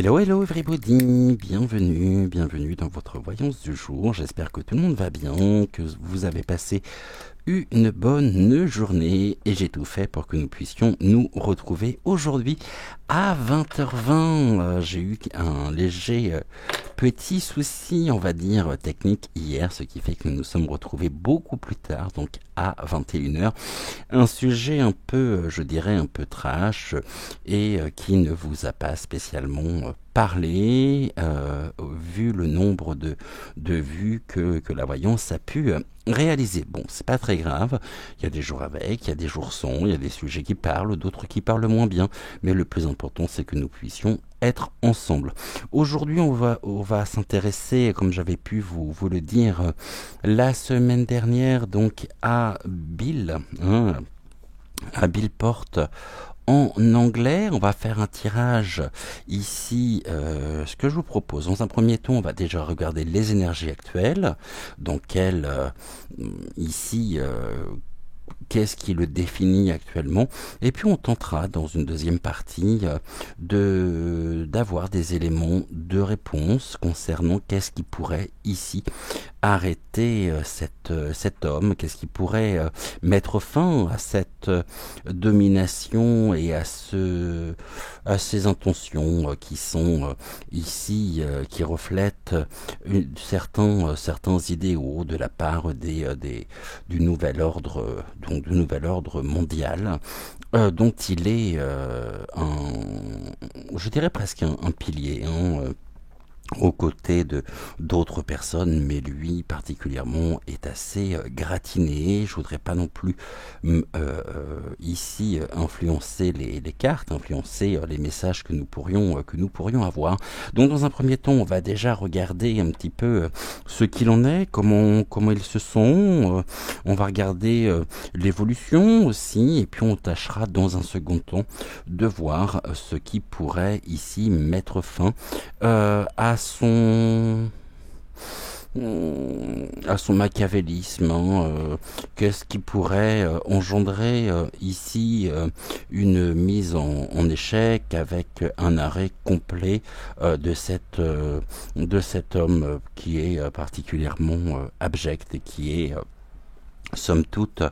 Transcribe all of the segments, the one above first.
Hello, hello everybody, bienvenue dans votre voyance du jour. J'espère que tout le monde va bien, que vous avez passé une bonne journée et j'ai tout fait pour que nous puissions nous retrouver aujourd'hui à 20h20. J'ai eu un léger petit souci, on va dire, technique hier, ce qui fait que nous nous sommes retrouvés beaucoup plus tard, donc à 21h. Un sujet un peu, je dirais, un peu trash et qui ne vous a pas spécialement parlé, vu le nombre de vues que la voyance a pu réaliser. Bon, c'est pas très grave, il y a des jours avec, il y a des jours sans, il y a des sujets qui parlent, d'autres qui parlent moins bien, mais le plus important c'est que nous puissions être ensemble. Aujourd'hui on va s'intéresser, comme j'avais pu vous le dire la semaine dernière, donc à Bill, à Bill Porte en anglais. On va faire un tirage ici. Ce que je vous propose, dans un premier temps, on va déjà regarder les énergies actuelles, donc elles, ici, qu'est-ce qui le définit actuellement, et puis on tentera dans une deuxième partie d'avoir des éléments de réponse concernant qu'est-ce qui pourrait ici arrêter cet homme, qu'est-ce qui pourrait mettre fin à cette domination et à ces intentions qui sont ici, qui reflètent certains idéaux de la part du nouvel ordre, donc du nouvel ordre mondial, dont il est je dirais presque un pilier, aux côtés d'autres personnes, mais lui particulièrement est assez gratiné. Je voudrais pas non plus ici influencer les cartes, influencer les messages que nous pourrions avoir. Donc dans un premier temps, on va déjà regarder un petit peu ce qu'il en est, comment ils se sont. On va regarder l'évolution aussi, et puis on tâchera dans un second temps de voir ce qui pourrait ici mettre fin à son machiavélisme, qu'est-ce qui pourrait engendrer ici une mise en échec avec un arrêt complet de cet homme qui est particulièrement abject et qui est somme toute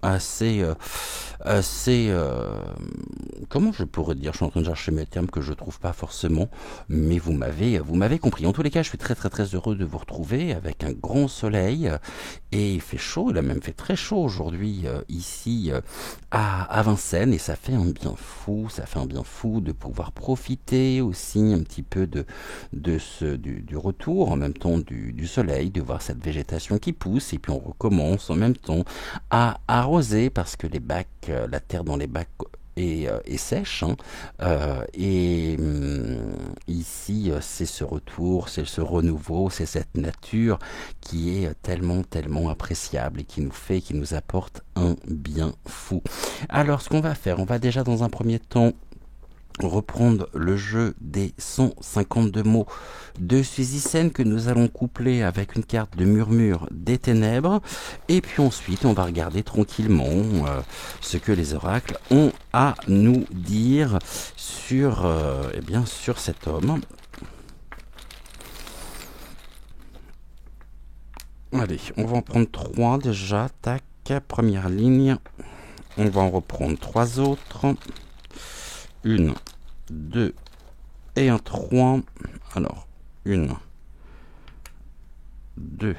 assez comment je pourrais dire, je suis en train de chercher mes termes que je trouve pas forcément, mais vous m'avez compris. En tous les cas, je suis très très très heureux de vous retrouver avec un grand soleil, et il fait chaud, il a même fait très chaud aujourd'hui ici à Vincennes, et ça fait un bien fou de pouvoir profiter aussi un petit peu du retour en même temps du soleil, de voir cette végétation qui pousse, et puis on recommence en même temps à arroser parce que la terre dans les bacs est sèche, et ici c'est ce retour, c'est ce renouveau, c'est cette nature qui est tellement appréciable et qui nous apporte un bien fou. Alors ce qu'on va faire, on va déjà dans un premier temps reprendre le jeu des 152 mots de Suzy que nous allons coupler avec une carte de Murmure des Ténèbres, et puis ensuite on va regarder tranquillement ce que les oracles ont à nous dire sur cet homme. Allez, on va en prendre 3 déjà, tac, première ligne, on va en reprendre 3 autres. 1, 2 et un 3. Alors, 1, 2,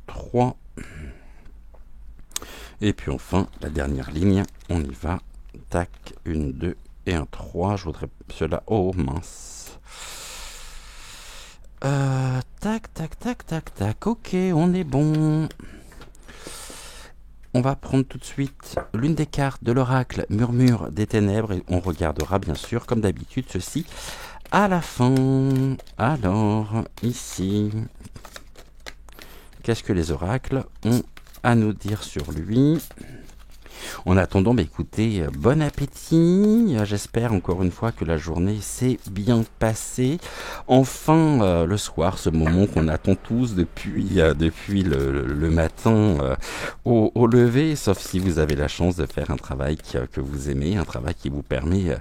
3. Et puis enfin, la dernière ligne, on y va. Tac, 1, 2 et un 3. Je voudrais cela. Oh mince. Tac. Ok, on est bon. On va prendre tout de suite l'une des cartes de l'oracle Murmure des Ténèbres, et on regardera bien sûr, comme d'habitude, ceci à la fin. Alors, ici, qu'est-ce que les oracles ont à nous dire sur lui? En attendant, écoutez, bon appétit. J'espère encore une fois que la journée s'est bien passée. Enfin, le soir, ce moment qu'on attend tous depuis le matin au lever, sauf si vous avez la chance de faire un travail que vous aimez, un travail qui vous permet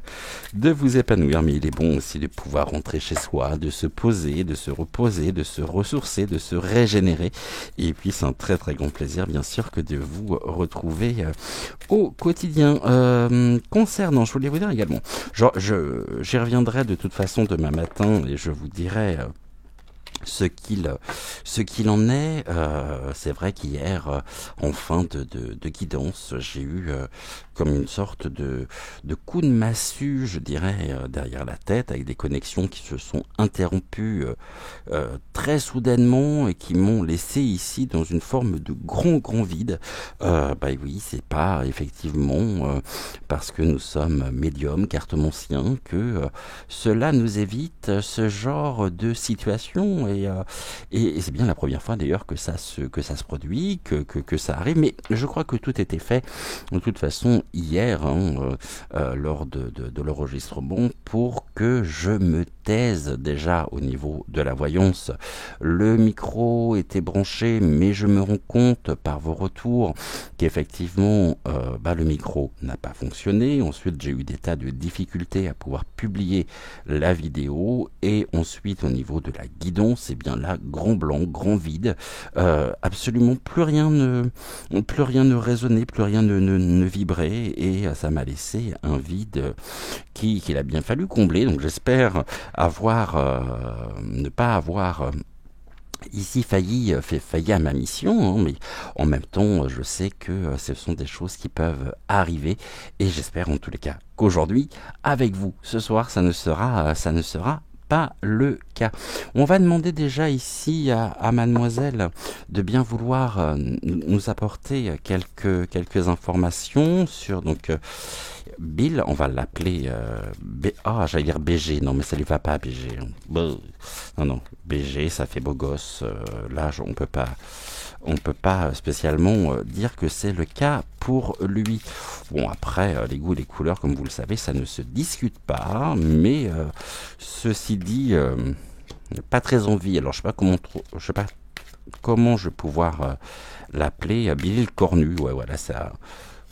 de vous épanouir. Mais il est bon aussi de pouvoir rentrer chez soi, de se poser, de se reposer, de se ressourcer, de se régénérer. Et puis, c'est un très très grand plaisir, bien sûr, que de vous retrouver au quotidien. Concernant, je voulais vous dire également, j'y reviendrai de toute façon demain matin et je vous dirai ce qu'il en est. C'est vrai qu'hier, en fin de guidance, j'ai eu comme une sorte de coup de massue, je dirais, derrière la tête, avec des connexions qui se sont interrompues très soudainement et qui m'ont laissé ici dans une forme de grand vide. Oui, c'est pas effectivement parce que nous sommes médiums, cartomanciens, que cela nous évite ce genre de situation. Et c'est bien la première fois d'ailleurs que ça se produit, que ça arrive. Mais je crois que tout était fait de toute façon hier, lors de l'enregistrement, pour que je me taise déjà au niveau de la voyance. Le micro était branché, mais je me rends compte par vos retours qu'effectivement le micro n'a pas fonctionné. Ensuite, j'ai eu des tas de difficultés à pouvoir publier la vidéo, et ensuite au niveau de la guidance, c'est bien là, grand blanc, grand vide, absolument plus rien ne résonnait, plus rien ne vibrait, et ça m'a laissé un vide qu'il a bien fallu combler. Donc j'espère ne pas avoir ici failli à ma mission, mais en même temps je sais que ce sont des choses qui peuvent arriver, et j'espère en tous les cas qu'aujourd'hui avec vous ce soir ça ne sera pas le cas. On va demander déjà ici à mademoiselle de bien vouloir nous apporter quelques informations sur Bill. On va l'appeler j'allais dire BG, non mais ça lui va pas, BG. Non, BG ça fait beau gosse. Là on peut pas spécialement dire que c'est le cas pour lui. Bon, après, les goûts et les couleurs, comme vous le savez, ça ne se discute pas, mais ceci dit, pas très envie. Alors, je sais pas comment je vais pouvoir l'appeler. Billy le Cornu. Ouais, voilà, ça.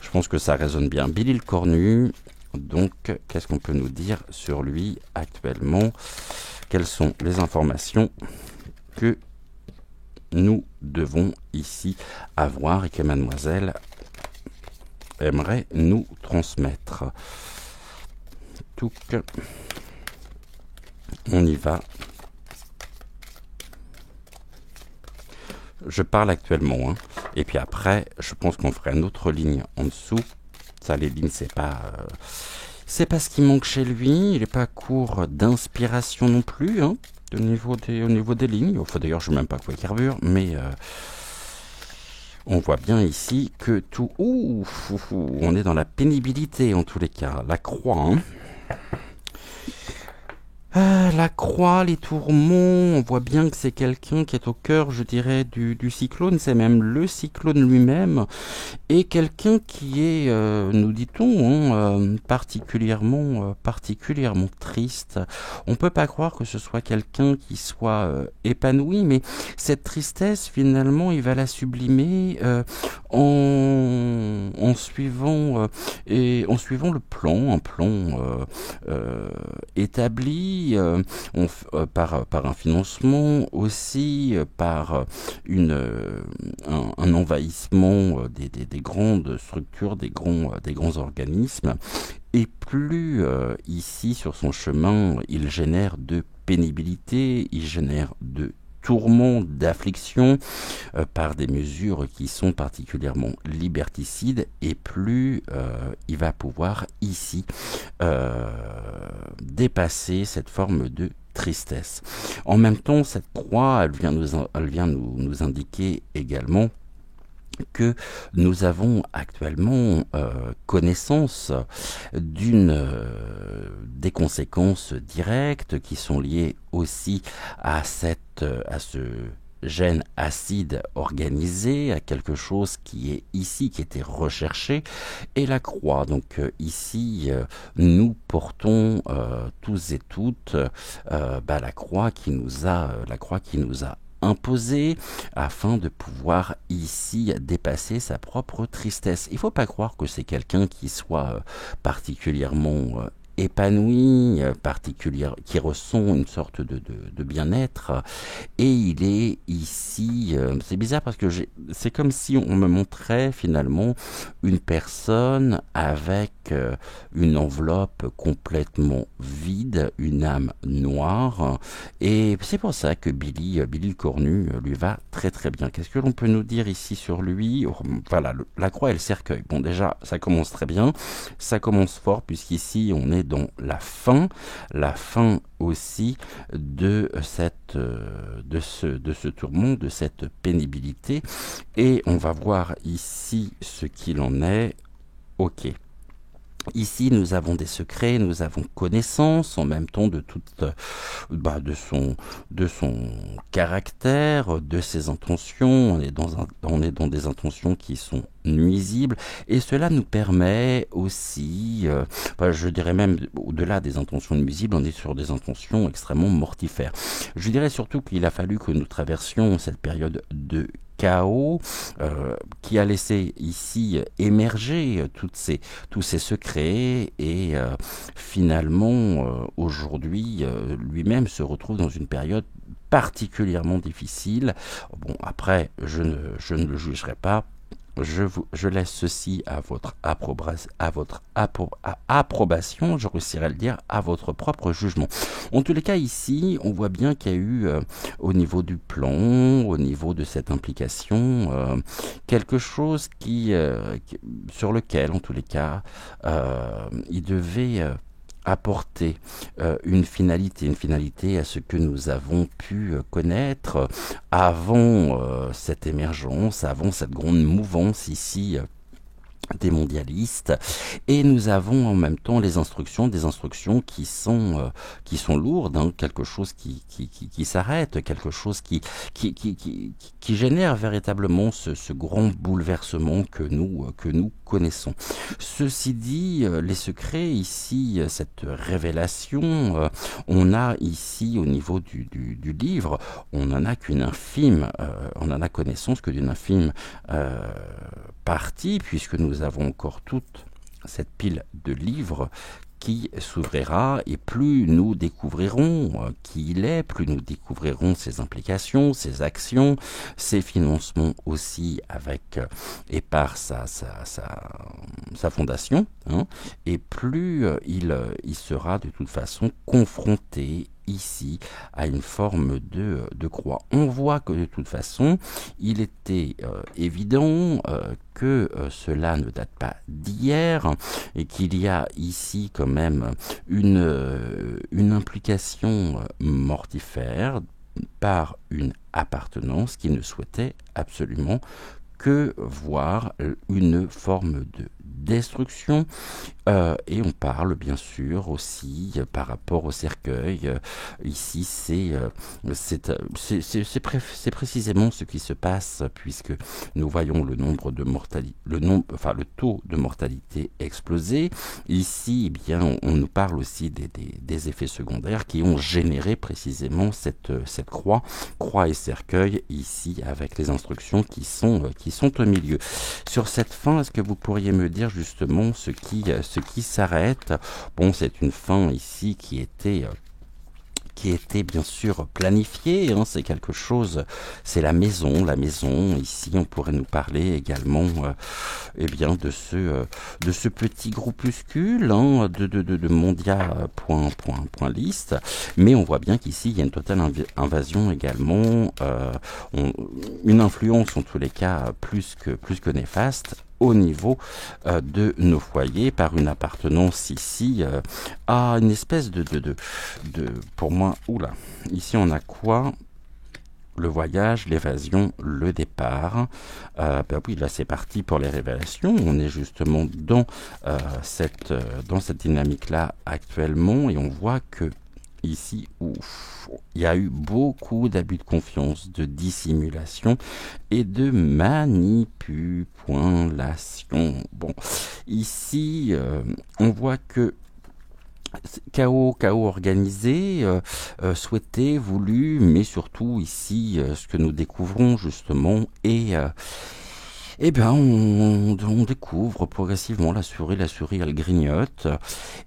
Je pense que ça résonne bien. Billy le Cornu. Donc, qu'est-ce qu'on peut nous dire sur lui actuellement? Quelles sont les informations que nous devons ici avoir et que mademoiselle aimerait nous transmettre? Donc, on y va. Je parle actuellement, et puis après, je pense qu'on ferait une autre ligne en dessous. Ça, les lignes, c'est pas ce qui manque chez lui. Il n'est pas court d'inspiration non plus, au niveau des lignes. Enfin, d'ailleurs, je ne sais même pas quoi carbure, mais on voit bien ici que tout... on est dans la pénibilité en tous les cas. La croix, la croix, les tourments, on voit bien que c'est quelqu'un qui est au cœur, je dirais, du cyclone. C'est même le cyclone lui-même. Et quelqu'un qui est, nous dit-on, particulièrement triste. On peut pas croire que ce soit quelqu'un qui soit épanoui, mais cette tristesse, finalement, il va la sublimer en suivant le plan, un plan établi par un financement aussi, par un envahissement des grandes structures, des grands organismes. Et plus ici sur son chemin il génère de pénibilité, il génère de tourments, d'affliction par des mesures qui sont particulièrement liberticides, et plus il va pouvoir ici dépasser cette forme de tristesse. En même temps, cette croix, elle vient nous indiquer également que nous avons actuellement connaissance des conséquences directes qui sont liées aussi à ce gène acide organisé, à quelque chose qui est ici, qui était recherché, et la croix. Donc ici, nous portons tous et toutes la croix qui nous a imposé afin de pouvoir ici dépasser sa propre tristesse. Il ne faut pas croire que c'est quelqu'un qui soit particulièrement épanoui, qui ressent une sorte de bien-être, et il est ici, c'est bizarre parce que c'est comme si on me montrait finalement une personne avec une enveloppe complètement vide, une âme noire, et c'est pour ça que Billy le Cornu lui va très très bien. Qu'est-ce que l'on peut nous dire ici sur lui? Voilà, la croix et le cercueil. Bon, déjà, ça commence très bien, ça commence fort puisqu'ici on est dans la fin aussi de ce tourment, de cette pénibilité, et on va voir ici ce qu'il en est. Ok. Ici, nous avons des secrets, nous avons connaissance en même temps de de son caractère, de ses intentions. On est dans des intentions qui sont nuisibles, et cela nous permet aussi, je dirais même au-delà des intentions nuisibles, on est sur des intentions extrêmement mortifères. Je dirais surtout qu'il a fallu que nous traversions cette période de chaos qui a laissé ici émerger tous ces secrets, et finalement aujourd'hui lui-même se retrouve dans une période particulièrement difficile. Bon, après je ne le jugerai pas. Je laisse ceci à votre approbation, je réussirai à le dire, à votre propre jugement. En tous les cas, ici, on voit bien qu'il y a eu, au niveau du plan, au niveau de cette implication, quelque chose sur lequel, en tous les cas, il devait apporter une finalité à ce que nous avons pu connaître avant cette émergence, avant cette grande mouvance ici des mondialistes, et nous avons en même temps des instructions qui sont lourdes, hein, quelque chose qui s'arrête, quelque chose qui génère véritablement ce grand bouleversement que nous connaissons. Ceci dit, les secrets ici, cette révélation, on a ici au niveau du livre, on n'en a qu'une infime, on n'en a connaissance que d'une infime partie, puisque nous avons encore toute cette pile de livres qui s'ouvrira, et plus nous découvrirons qui il est, plus nous découvrirons ses implications, ses actions, ses financements aussi avec et par sa fondation, hein, et plus il sera de toute façon confronté ici à une forme de croix. On voit que de toute façon, il était évident que cela ne date pas d'hier, et qu'il y a ici quand même une implication mortifère par une appartenance qui ne souhaitait absolument que voir une forme de destruction, et on parle bien sûr aussi par rapport au cercueil. Ici, c'est précisément ce qui se passe, puisque nous voyons le taux de mortalité exploser. Ici, eh bien, on nous parle aussi des effets secondaires qui ont généré précisément cette croix et cercueil ici, avec les instructions qui sont au milieu. Sur cette fin, est-ce que vous pourriez me dire justement ce qui s'arrête? Bon, c'est une fin ici qui était bien sûr planifiée, hein, c'est quelque chose, c'est la maison, ici on pourrait nous parler également eh bien de ce petit groupuscule, hein, de mondia.list, mais on voit bien qu'ici il y a une totale invasion également, une influence en tous les cas plus que néfaste au niveau de nos foyers, par une appartenance ici à une espèce de pour moi, ici on a quoi? Le voyage, l'évasion, le départ. Oui, là c'est parti pour les révélations. On est justement dans cette dynamique-là actuellement, et on voit que ici où il y a eu beaucoup d'abus de confiance, de dissimulation et de manipulation. Bon, ici, on voit que chaos organisé, souhaité, voulu, mais surtout ici, ce que nous découvrons justement est eh bien, on découvre progressivement la souris, elle grignote,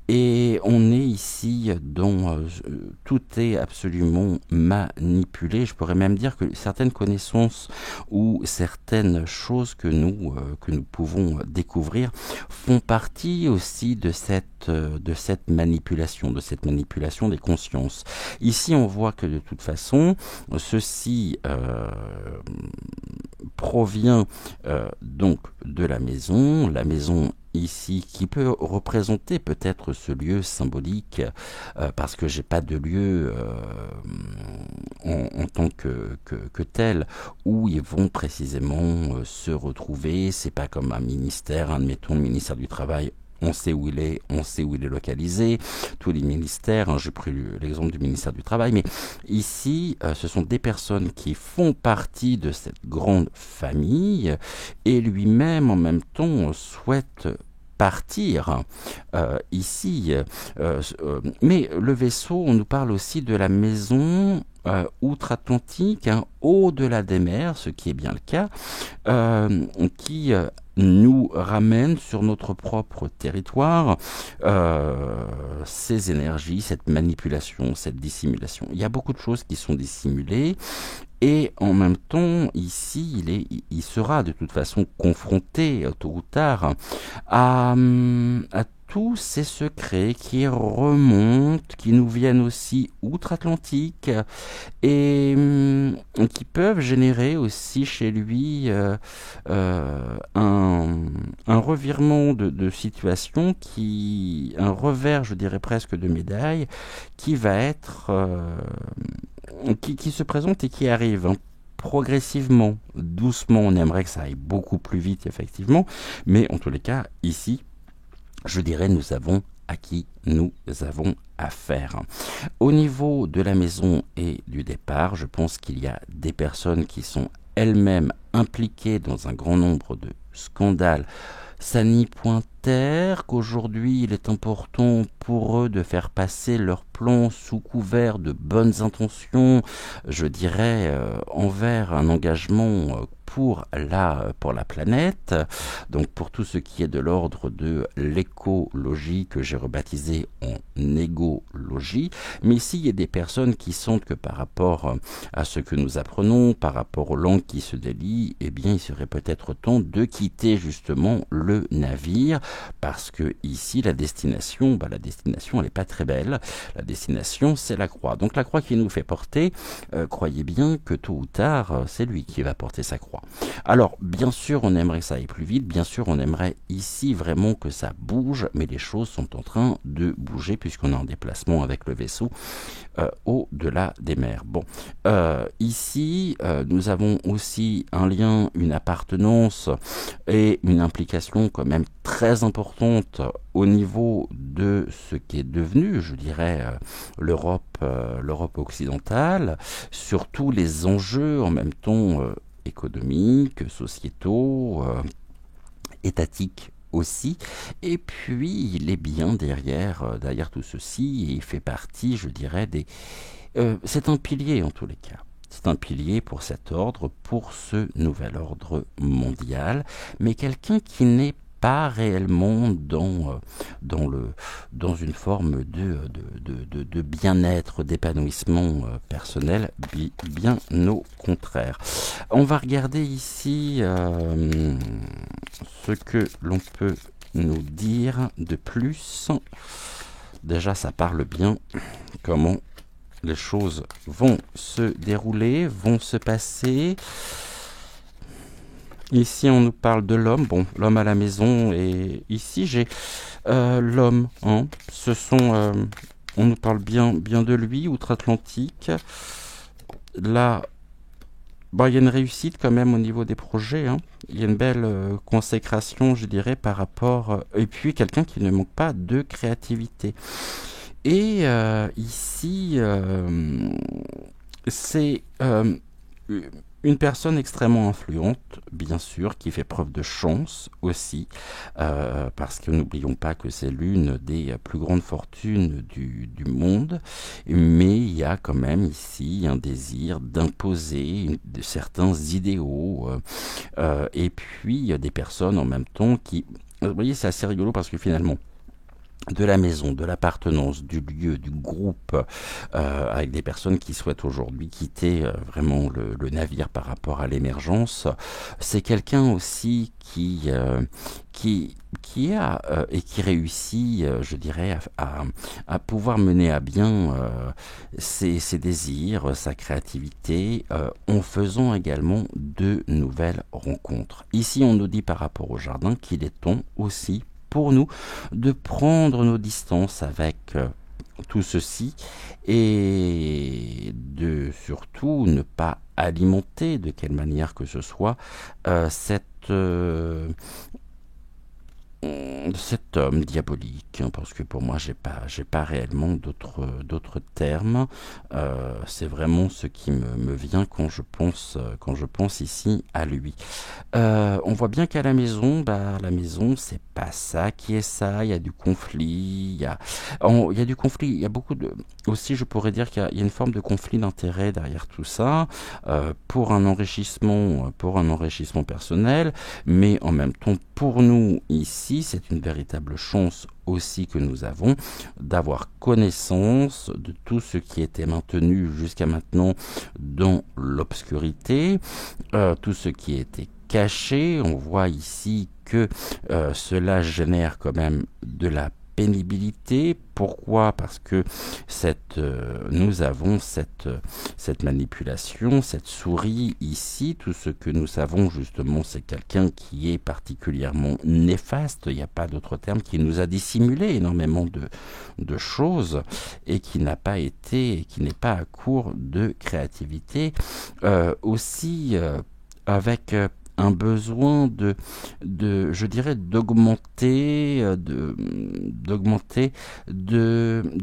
et on est ici dans... tout est absolument manipulé. Je pourrais même dire que certaines connaissances ou certaines choses que nous pouvons découvrir font partie aussi de cette manipulation des consciences. Ici, on voit que de toute façon, ceci provient donc de la maison ici qui peut représenter peut-être ce lieu symbolique parce que j'ai pas de lieu en tant que tel où ils vont précisément se retrouver. C'est pas comme un ministère, admettons le ministère du Travail. On sait où il est localisé, tous les ministères, hein, j'ai pris l'exemple du ministère du Travail, mais ici, ce sont des personnes qui font partie de cette grande famille et lui-même, en même temps, souhaite partir ici. Mais le vaisseau, on nous parle aussi de la maison outre-Atlantique, hein, au-delà des mers, ce qui est bien le cas, qui nous ramène sur notre propre territoire ces énergies, cette manipulation, cette dissimulation. Il y a beaucoup de choses qui sont dissimulées et en même temps, ici, il sera de toute façon confronté tôt ou tard à tous ces secrets qui remontent, qui nous viennent aussi outre-Atlantique et qui peuvent générer aussi chez lui un revirement de situation, un revers, je dirais presque, de médaille, qui va être qui se présente et qui arrive. Hein, progressivement, doucement. On aimerait que ça aille beaucoup plus vite, effectivement, mais en tous les cas, ici, je dirais, nous savons à qui nous avons affaire. Au niveau de la maison et du départ, je pense qu'il y a des personnes qui sont elles-mêmes impliquées dans un grand nombre de scandales sanitaires, qu'aujourd'hui il est important pour eux de faire passer leurs plans sous couvert de bonnes intentions, je dirais, envers un engagement pour la planète, donc pour tout ce qui est de l'ordre de l'écologie que j'ai rebaptisé en égologie. Mais ici, il y a des personnes qui sentent que par rapport à ce que nous apprenons, par rapport aux langues qui se délient, eh bien, il serait peut-être temps de quitter justement le navire, parce que ici, la destination, elle n'est pas très belle. La destination, c'est la croix. Donc la croix qui nous fait porter, croyez bien que tôt ou tard, c'est lui qui va porter sa croix. Alors, bien sûr, on aimerait que ça aille plus vite, bien sûr, on aimerait ici vraiment que ça bouge, mais les choses sont en train de bouger puisqu'on est en déplacement avec le vaisseau au-delà des mers. Bon, ici, nous avons aussi un lien, une appartenance et une implication quand même très importante au niveau de ce qui est devenu, je dirais, l'Europe occidentale, sur tous les enjeux en même temps économiques, sociétaux, étatiques aussi, et puis il est bien derrière tout ceci, et il fait partie, je dirais, c'est un pilier en tous les cas. C'est un pilier pour cet ordre, pour ce nouvel ordre mondial, mais quelqu'un qui n'est pas réellement dans une forme de bien-être, d'épanouissement personnel, bien au contraire. On va regarder ici ce que l'on peut nous dire de plus. Déjà, ça parle bien comment les choses vont se dérouler, vont se passer. Ici, on nous parle de l'homme. Bon, l'homme à la maison. Et ici, j'ai l'homme. Hein. On nous parle bien de lui, outre-Atlantique. Là, il y a une réussite quand même au niveau des projets. Hein. Il y a une belle consécration, je dirais, par rapport... et puis, quelqu'un qui ne manque pas de créativité. Et ici, c'est une personne extrêmement influente, bien sûr, qui fait preuve de chance aussi, parce que n'oublions pas que c'est l'une des plus grandes fortunes du monde, mais il y a quand même ici un désir d'imposer de certains idéaux, et puis il y a des personnes en même temps qui... Vous voyez, c'est assez rigolo parce que finalement, de la maison, de l'appartenance, du lieu, du groupe, avec des personnes qui souhaitent aujourd'hui quitter vraiment le navire par rapport à l'émergence. C'est quelqu'un aussi qui a et qui réussit, je dirais, à pouvoir mener à bien ses désirs, sa créativité, en faisant également de nouvelles rencontres. Ici, on nous dit par rapport au jardin qu'il est temps aussi pour nous de prendre nos distances avec tout ceci et de surtout ne pas alimenter de quelle manière que ce soit cet homme diabolique, hein, parce que pour moi j'ai pas réellement d'autres termes. C'est vraiment ce qui me vient quand je pense ici à lui. On voit bien qu'à la maison c'est pas ça qui est ça. Il y a du conflit, il y a du conflit, il y a beaucoup de aussi je pourrais dire qu'il y a une forme de conflit d'intérêt derrière tout ça, pour un enrichissement personnel, mais en même temps pour nous ici c'est une véritable chance aussi que nous avons d'avoir connaissance de tout ce qui était maintenu jusqu'à maintenant dans l'obscurité, tout ce qui était caché. On voit ici que cela génère quand même de la pénibilité. Pourquoi? Parce que nous avons cette manipulation, cette souris ici. Tout ce que nous savons justement, c'est quelqu'un qui est particulièrement néfaste, il n'y a pas d'autre terme, qui nous a dissimulé énormément de choses et qui n'a pas été, qui n'est pas à court de créativité. Aussi avec un besoin je dirais, de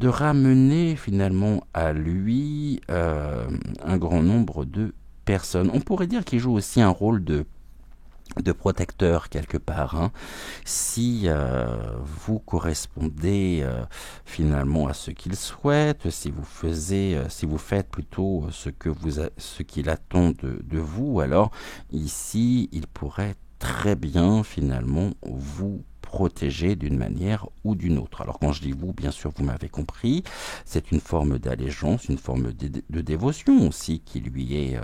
ramener finalement à lui un grand nombre de personnes. On pourrait dire qu'il joue aussi un rôle de protecteur quelque part, hein. Si vous correspondez finalement à ce qu'il souhaite, si vous faites plutôt ce qu'il attend de vous, alors ici il pourrait très bien finalement vous protéger d'une manière ou d'une autre. Alors quand je dis vous, bien sûr vous m'avez compris, c'est une forme d'allégeance, une forme de dévotion aussi qui lui est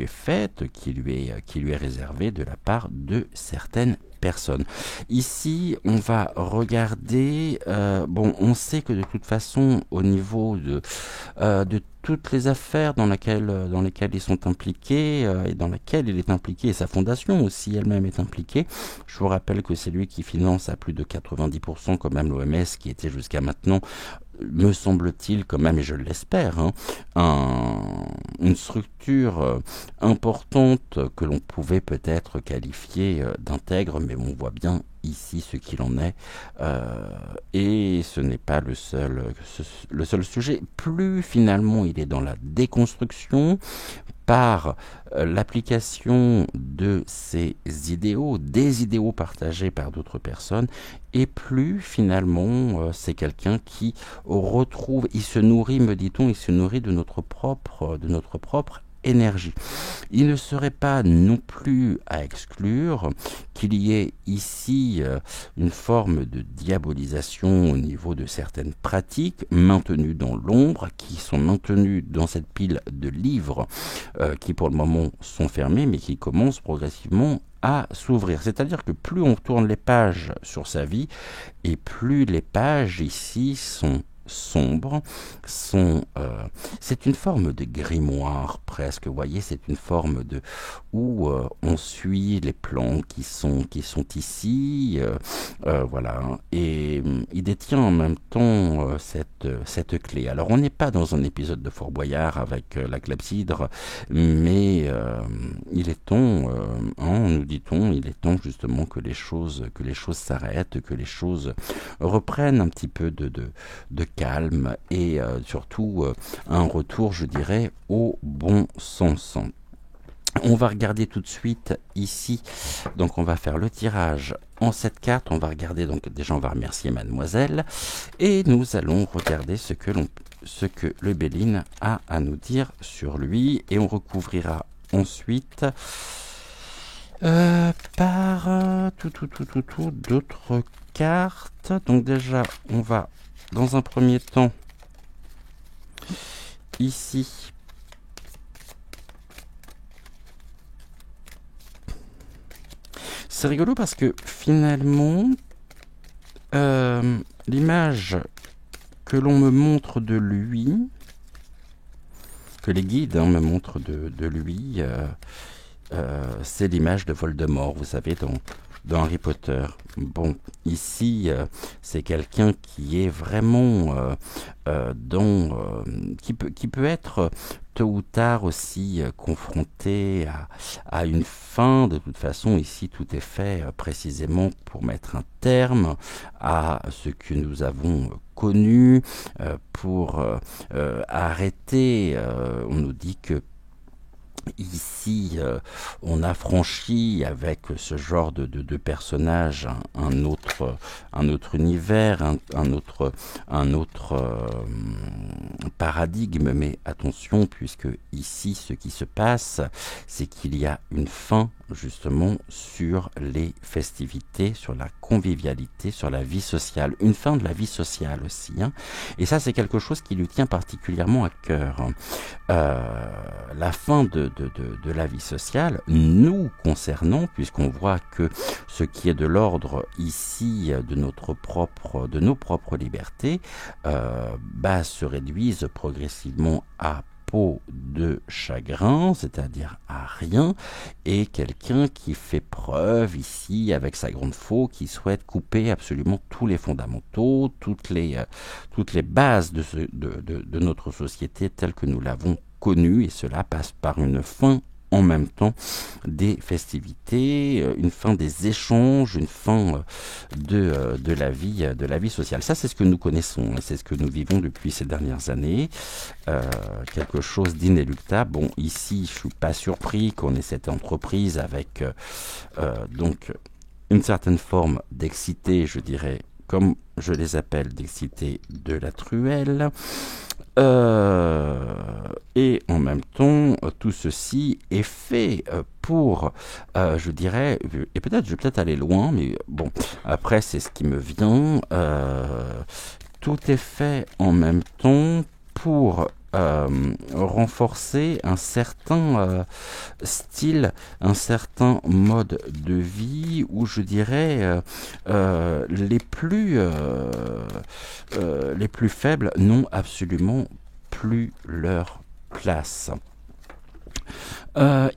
faite, qui lui est réservée de la part de certaines personnes. Ici, on va regarder. On sait que de toute façon, au niveau de toutes les affaires dans lesquelles ils sont impliqués et dans lesquelles il est impliqué, et sa fondation aussi elle-même est impliquée. Je vous rappelle que c'est lui qui finance à plus de 90% quand même l'OMS, qui était jusqu'à maintenant, me semble-t-il quand même, et je l'espère, hein, une structure importante que l'on pouvait peut-être qualifier d'intègre, mais on voit bien ici ce qu'il en est, et ce n'est pas le seul sujet. Plus finalement il est dans la déconstruction, par l'application de ces idéaux, des idéaux partagés par d'autres personnes, et plus finalement c'est quelqu'un qui retrouve, il se nourrit, me dit-on, il se nourrit de notre propre énergie. Il ne serait pas non plus à exclure qu'il y ait ici une forme de diabolisation au niveau de certaines pratiques maintenues dans l'ombre, qui sont maintenues dans cette pile de livres qui pour le moment sont fermés, mais qui commencent progressivement à s'ouvrir. C'est-à-dire que plus on tourne les pages sur sa vie, et plus les pages ici sont sombres, c'est une forme de grimoire presque. Vous voyez, c'est une forme de où on suit les plans qui sont ici, voilà. Et il détient en même temps cette clé. Alors, on n'est pas dans un épisode de Fort Boyard avec la clepsydre, mais il est temps, nous dit-on, il est temps justement que les choses s'arrêtent, que les choses reprennent un petit peu de calme et surtout un retour, je dirais, au bon sens. On va regarder tout de suite ici, donc on va faire le tirage en 7 cartes, on va regarder, donc déjà on va remercier mademoiselle, et nous allons regarder ce que le Béline a à nous dire sur lui, et on recouvrira ensuite par d'autres cartes. Donc déjà on va dans un premier temps ici c'est rigolo parce que finalement l'image que l'on me montre de lui, que les guides me montrent de lui, c'est l'image de Voldemort, vous savez, dans Harry Potter. Bon, ici, c'est quelqu'un qui est vraiment qui peut être tôt ou tard aussi confronté à une fin. De toute façon, ici, tout est fait précisément pour mettre un terme à ce que nous avons connu, pour arrêter. On nous dit que ici, on a franchi avec ce genre de personnage un autre univers, un autre paradigme. Mais attention, puisque ici, ce qui se passe, c'est qu'il y a une fin justement sur les festivités, sur la convivialité, sur la vie sociale, une fin de la vie sociale aussi, hein. Et ça, c'est quelque chose qui lui tient particulièrement à cœur. La fin de la vie sociale, nous concernant, puisqu'on voit que ce qui est de l'ordre ici de nos propres libertés, se réduisent progressivement à peau de chagrin, c'est-à-dire à rien, et quelqu'un qui fait preuve ici avec sa grande faux, qui souhaite couper absolument tous les fondamentaux, toutes les bases de notre société telle que nous l'avons connue, et cela passe par une fin en même temps des festivités, une fin des échanges, une fin de la vie sociale. Ça, c'est ce que nous connaissons, c'est ce que nous vivons depuis ces dernières années, quelque chose d'inéluctable. Bon, ici, je suis pas surpris qu'on ait cette entreprise avec donc une certaine forme d'excité, je dirais, comme je les appelle, d'excité de la truelle. Et en même temps, tout ceci est fait pour, je dirais, et peut-être, je vais peut-être aller loin, mais bon, après, c'est ce qui me vient. Tout est fait en même temps pour renforcer un certain style, un certain mode de vie où je dirais les plus faibles n'ont absolument plus leur place.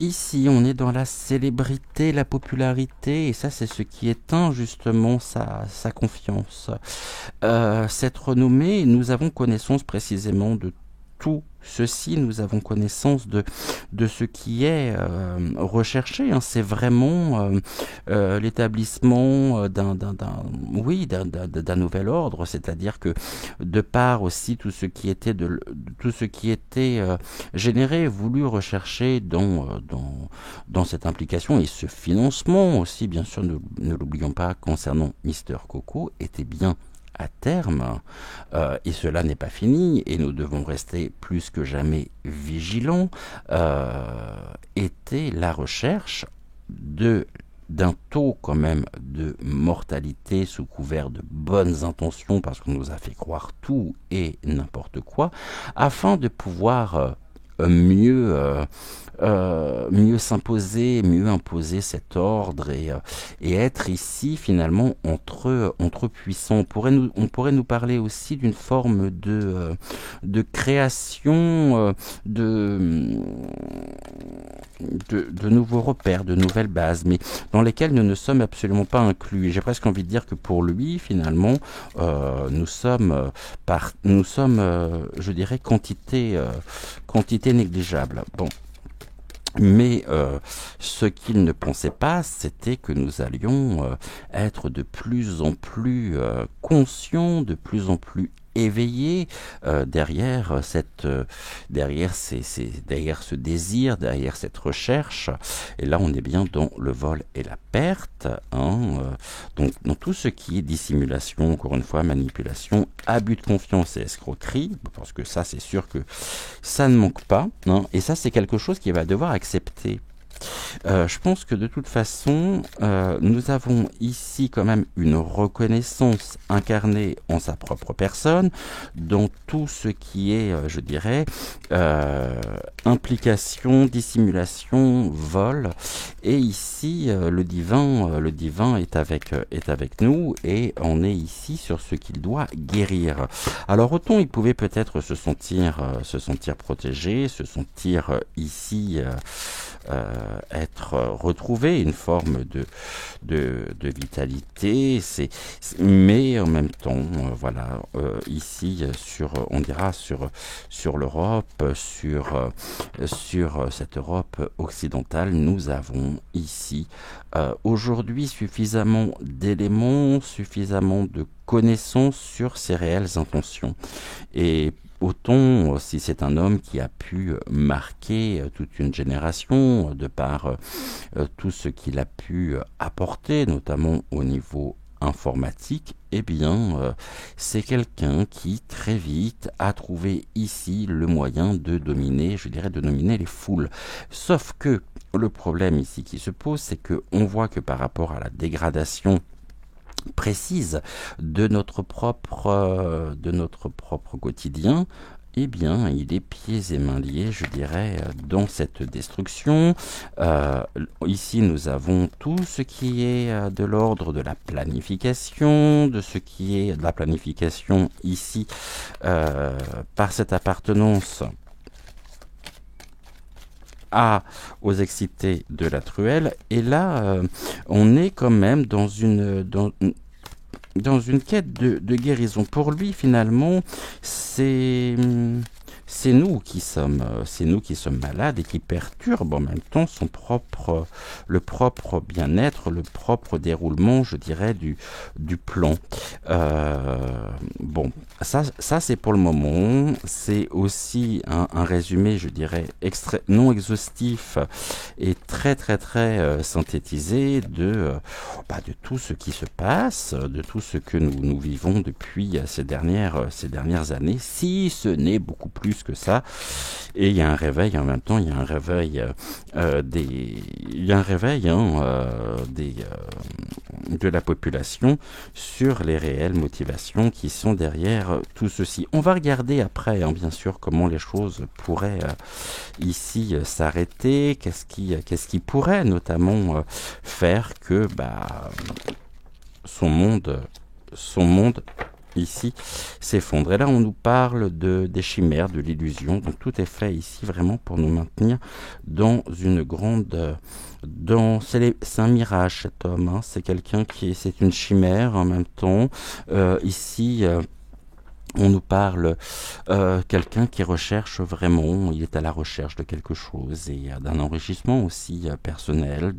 Ici, on est dans la célébrité, la popularité, et ça, c'est ce qui éteint justement sa confiance. Cette renommée, nous avons connaissance précisément de tout ceci, nous avons connaissance de ce qui est recherché, hein. C'est vraiment l'établissement d'un nouvel ordre, c'est-à-dire que de part aussi tout ce qui était généré, voulu, recherché dans cette implication, et ce financement aussi, bien sûr, ne l'oublions pas, concernant Mister Coco, était bien à terme, et cela n'est pas fini, et nous devons rester plus que jamais vigilants, était la recherche d'un taux quand même de mortalité sous couvert de bonnes intentions, parce qu'on nous a fait croire tout et n'importe quoi, afin de pouvoir mieux mieux s'imposer, mieux imposer cet ordre et être ici finalement entre puissants. On pourrait nous parler aussi d'une forme de création de nouveaux repères, de nouvelles bases, mais dans lesquelles nous ne sommes absolument pas inclus. J'ai presque envie de dire que pour lui, finalement, nous sommes, je dirais, quantité négligeable. Bon. Mais ce qu'il ne pensait pas, c'était que nous allions être de plus en plus conscients, de plus en plus éveillés derrière ce désir, derrière cette recherche. Et là, on est bien dans le vol et la perte, hein, donc dans tout ce qui est dissimulation, encore une fois, manipulation, abus de confiance et escroquerie, parce que ça, c'est sûr que ça ne manque pas, hein, et ça, c'est quelque chose qu'il va devoir accepter. Je pense que de toute façon, nous avons ici quand même une reconnaissance incarnée en sa propre personne, dans tout ce qui est, je dirais, implication, dissimulation, vol. Et ici, le divin est avec nous et on est ici sur ce qu'il doit guérir. Alors autant il pouvait peut-être se sentir protégé, se sentir ici être retrouvé, une forme de vitalité, mais en même temps, voilà, ici on dira sur l'Europe, sur cette Europe occidentale, nous avons ici aujourd'hui suffisamment d'éléments, suffisamment de connaissances sur ses réelles intentions. Et autant si c'est un homme qui a pu marquer toute une génération de par tout ce qu'il a pu apporter, notamment au niveau informatique, eh bien, c'est quelqu'un qui très vite a trouvé ici le moyen de dominer, je dirais, de dominer les foules. Sauf que le problème ici qui se pose, c'est que on voit que par rapport à la dégradation précise de notre propre quotidien, eh bien, il est pieds et mains liés, je dirais, dans cette destruction. Ici, nous avons tout ce qui est de l'ordre de la planification, de ce qui est de la planification ici, par cette appartenance aux excités de la truelle. Et là, on est quand même dans une quête de guérison. Pour lui, finalement, c'est nous qui sommes malades et qui perturbent en même temps le propre bien-être, le propre déroulement, je dirais, du plan. Bon, ça c'est pour le moment. C'est aussi un résumé, je dirais, non exhaustif et très très très synthétisé de tout ce qui se passe, de tout ce que nous vivons depuis ces dernières années, si ce n'est beaucoup plus que ça. Et il y a un réveil en même temps, il y a un réveil de la population sur les réelles motivations qui sont derrière tout ceci. On va regarder après, bien sûr, comment les choses pourraient ici s'arrêter, qu'est-ce qui pourrait notamment faire que son monde ici s'effondre. Et là, on nous parle des chimères, de l'illusion. Donc tout est fait ici vraiment pour nous maintenir dans une grande... c'est un mirage, cet homme. Hein. C'est quelqu'un c'est une chimère en même temps. Ici... on nous parle quelqu'un qui recherche vraiment, il est à la recherche de quelque chose et d'un enrichissement aussi personnel,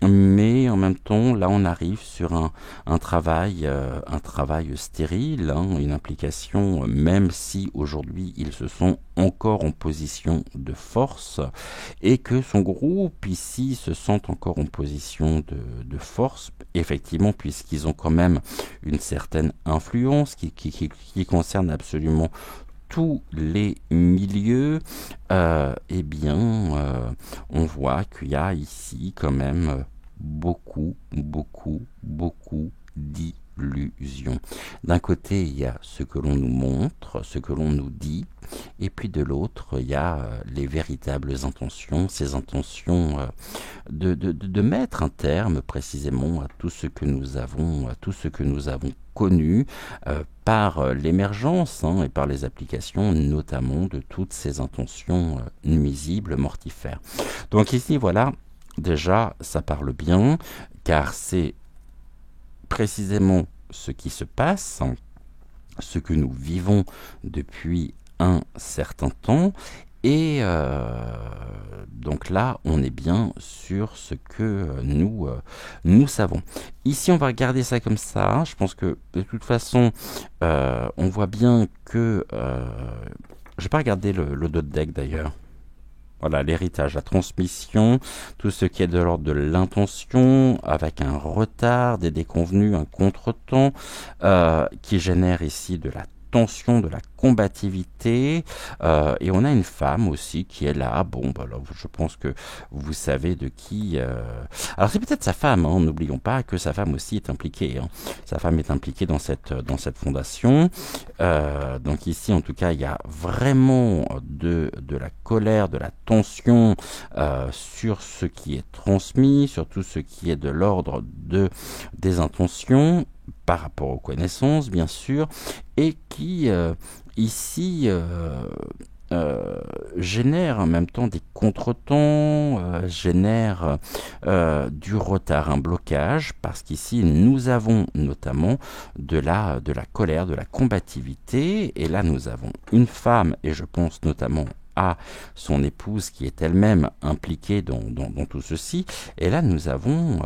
mais en même temps, là, on arrive sur un travail stérile, hein, une implication, même si aujourd'hui ils se sont encore en position de force et que son groupe ici se sent encore en position de force, effectivement, puisqu'ils ont quand même une certaine influence qui concerne absolument tous les milieux, eh bien, on voit qu'il y a ici quand même beaucoup d'illusions. illusion. D'un côté, il y a ce que l'on nous montre, ce que l'on nous dit, et puis de l'autre, il y a les véritables intentions, ces intentions de mettre un terme précisément à tout ce que nous avons, connu par l'émergence et par les applications notamment de toutes ces intentions nuisibles, mortifères. Donc ici, voilà, déjà, ça parle bien, car c'est précisément ce qui se passe, ce que nous vivons depuis un certain temps, et donc là, on est bien sur ce que nous savons. Ici, on va regarder ça comme ça. Je pense que de toute façon, on voit bien que... je vais pas regarder le dos de deck d'ailleurs. Voilà, l'héritage, la transmission, tout ce qui est de l'ordre de l'intention, avec un retard, des déconvenus, un contretemps, qui génère ici de la tension, de la combativité, et on a une femme aussi qui est là. Bon, bah là, je pense que vous savez de qui... Alors c'est peut-être sa femme, n'oublions pas que sa femme aussi est impliquée. Sa femme est impliquée dans cette fondation. Donc ici, en tout cas, il y a vraiment de la colère, de la tension sur ce qui est transmis, sur tout ce qui est de l'ordre des intentions, par rapport aux connaissances, bien sûr, et qui, ici, génère en même temps des contretemps, génère du retard, un blocage, parce qu'ici, nous avons notamment de la colère, de la combativité, et là, nous avons une femme, et je pense notamment à son épouse qui est elle-même impliquée dans tout ceci, et là, nous avons...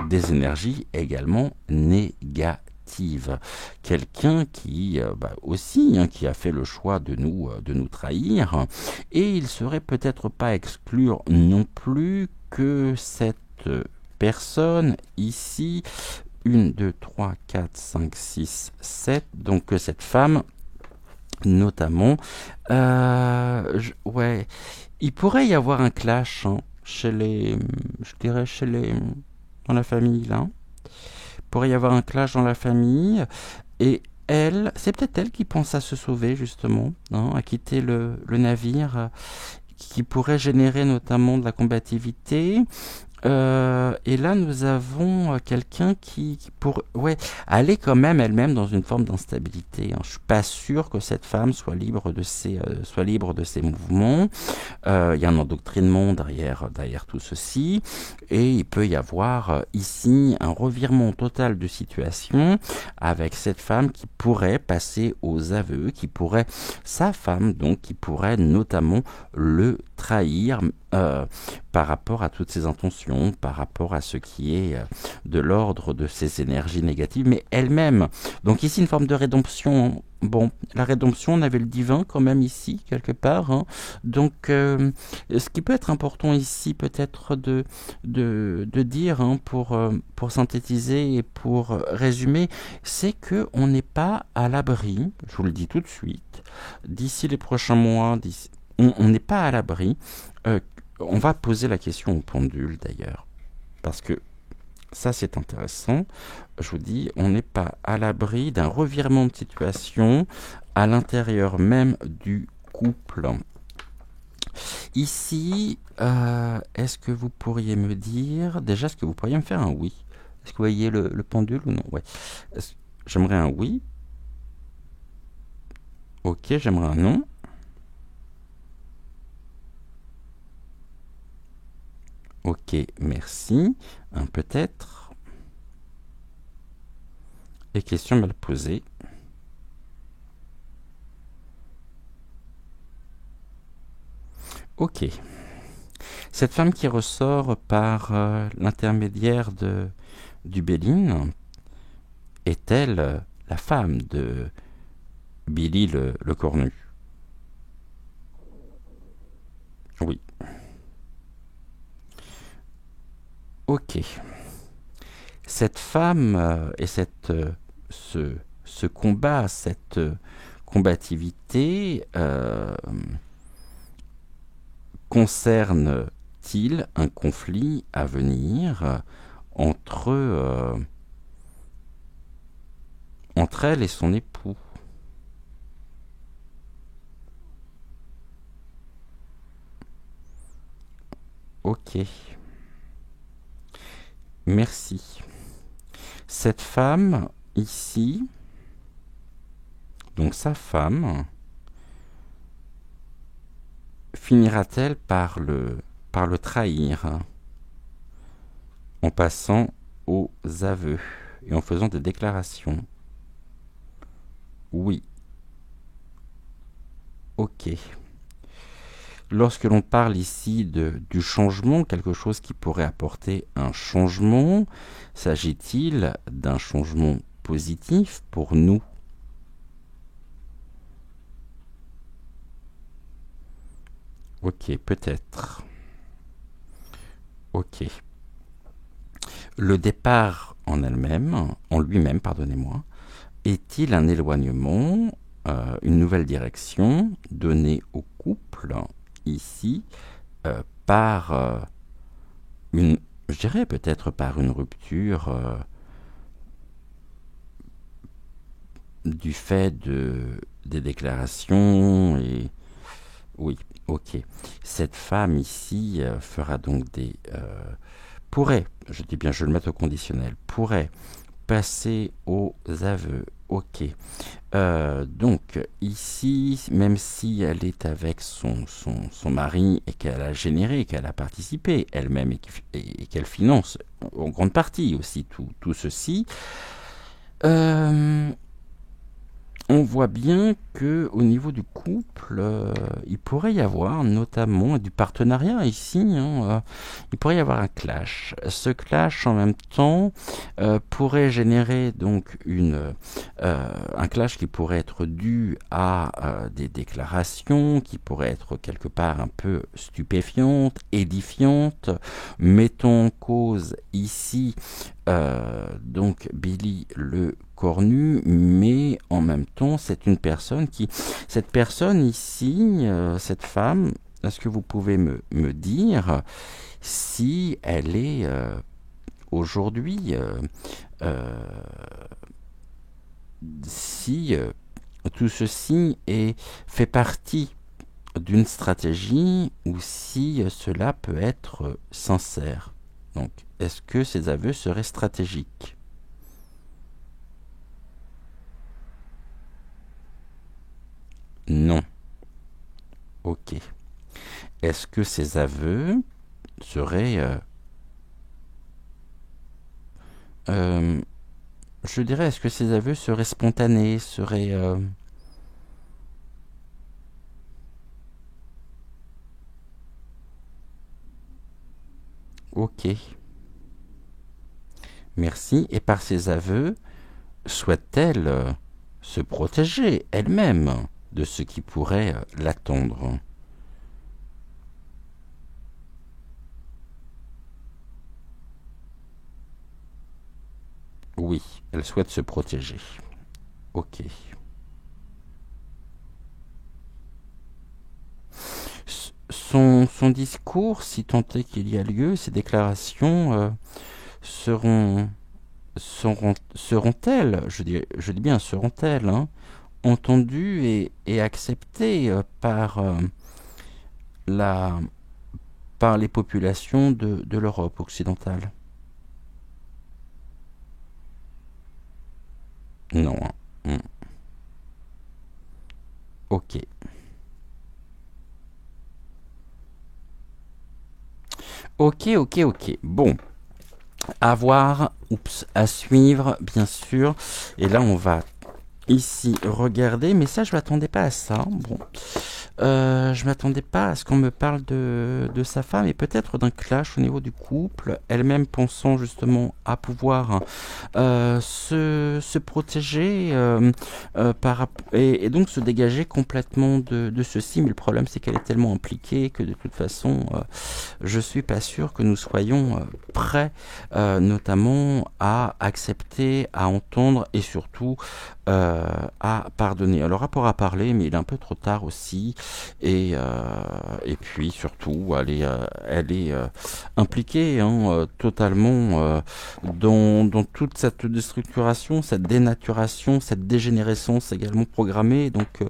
des énergies également négatives. Quelqu'un qui aussi qui a fait le choix de nous trahir, et il serait peut-être pas à exclure non plus que cette personne ici, 1, 2, 3, 4, 5, 6, 7, donc que cette femme notamment, ouais, il pourrait y avoir un clash chez les, je dirais chez les, dans la famille là. Il pourrait y avoir un clash dans la famille, et elle, c'est peut-être elle qui pense à se sauver justement, à quitter le navire, qui pourrait générer notamment de la combativité. Et là, nous avons quelqu'un qui pourrait aller quand même elle-même dans une forme d'instabilité. Je suis pas sûr que cette femme soit libre de ses mouvements. Il y a un endoctrinement derrière tout ceci, et il peut y avoir ici un revirement total de situation avec cette femme qui pourrait passer aux aveux, sa femme donc, qui pourrait notamment le trahir par rapport à toutes ses intentions, par rapport à ce qui est de l'ordre de ses énergies négatives, mais elle-même. Donc ici, une forme de rédemption. Bon, la rédemption, on avait le divin quand même ici, quelque part. Donc, ce qui peut être important ici, peut-être de dire, pour synthétiser et pour résumer, c'est que on n'est pas à l'abri, je vous le dis tout de suite, d'ici les prochains mois, on n'est pas à l'abri. On va poser la question au pendule d'ailleurs, parce que ça c'est intéressant. Je vous dis, on n'est pas à l'abri d'un revirement de situation à l'intérieur même du couple. Ici, est-ce que vous pourriez me dire, déjà, est-ce que vous pourriez me faire un oui? Est-ce que vous voyez le pendule ou non? Ouais. J'aimerais un oui. Ok, j'aimerais un non. Ok, merci. Un peut-être. Et question mal posée. Ok. Cette femme qui ressort par l'intermédiaire du Béline est-elle la femme de Billy le cornu? Oui. Ok. Cette femme et ce combat, cette combativité concerne-t-il un conflit à venir entre elle et son époux. Ok. Merci. Cette femme, ici, donc sa femme, finira-t-elle par le trahir en passant aux aveux et en faisant des déclarations? Oui. Ok. Lorsque l'on parle ici du changement, quelque chose qui pourrait apporter un changement, s'agit-il d'un changement positif pour nous? Ok, peut-être. Ok. Le départ en lui-même, pardonnez-moi, est-il un éloignement, une nouvelle direction donnée au couple ici par je dirais peut-être par une rupture du fait des déclarations et oui, ok. Cette femme ici fera donc pourrait, je dis bien, je le mets au conditionnel, pourrait passer aux aveux. Ok. Donc ici, même si elle est avec son mari et qu'elle a généré, qu'elle a participé elle-même et qu'elle finance en grande partie aussi tout ceci, on voit bien que au niveau du couple, il pourrait y avoir notamment du partenariat ici. Il pourrait y avoir un clash. Ce clash en même temps pourrait générer donc un clash qui pourrait être dû à des déclarations qui pourraient être quelque part un peu stupéfiantes, édifiantes, mettant en cause ici donc Billy le cornu, mais en même temps c'est une personne cette personne ici, cette femme, est-ce que vous pouvez me dire si elle est aujourd'hui si tout ceci fait partie d'une stratégie ou si cela peut être sincère? Donc, est-ce que ces aveux seraient stratégiques? Non. Ok. Est-ce que ces aveux seraient... je dirais, est-ce que ces aveux seraient spontanés, seraient... Ok. Merci. Et par ces aveux, souhaite-t-elle se protéger elle-même de ce qui pourrait l'attendre? Oui, elle souhaite se protéger. Ok. Son discours, si tant est qu'il y a lieu, ses déclarations seront-elles, je dis bien seront-elles, entendues et acceptées la, par les populations de l'Europe occidentale? Non. Ok. Ok. Bon. À voir, à suivre, bien sûr. Et là, on va ici regarder, mais ça, je m'attendais pas à ça. Bon. Je m'attendais pas à ce qu'on me parle de sa femme et peut-être d'un clash au niveau du couple, elle-même pensant justement à pouvoir se protéger et donc se dégager complètement de ceci. Mais le problème, c'est qu'elle est tellement impliquée que de toute façon, je suis pas sûr que nous soyons prêts, notamment à accepter, à entendre et surtout à pardonner. Alors, rapport à parler, mais il est un peu trop tard aussi. Et puis, surtout, elle est impliquée totalement dans toute cette déstructuration, cette dénaturation, cette dégénérescence également programmée. Donc,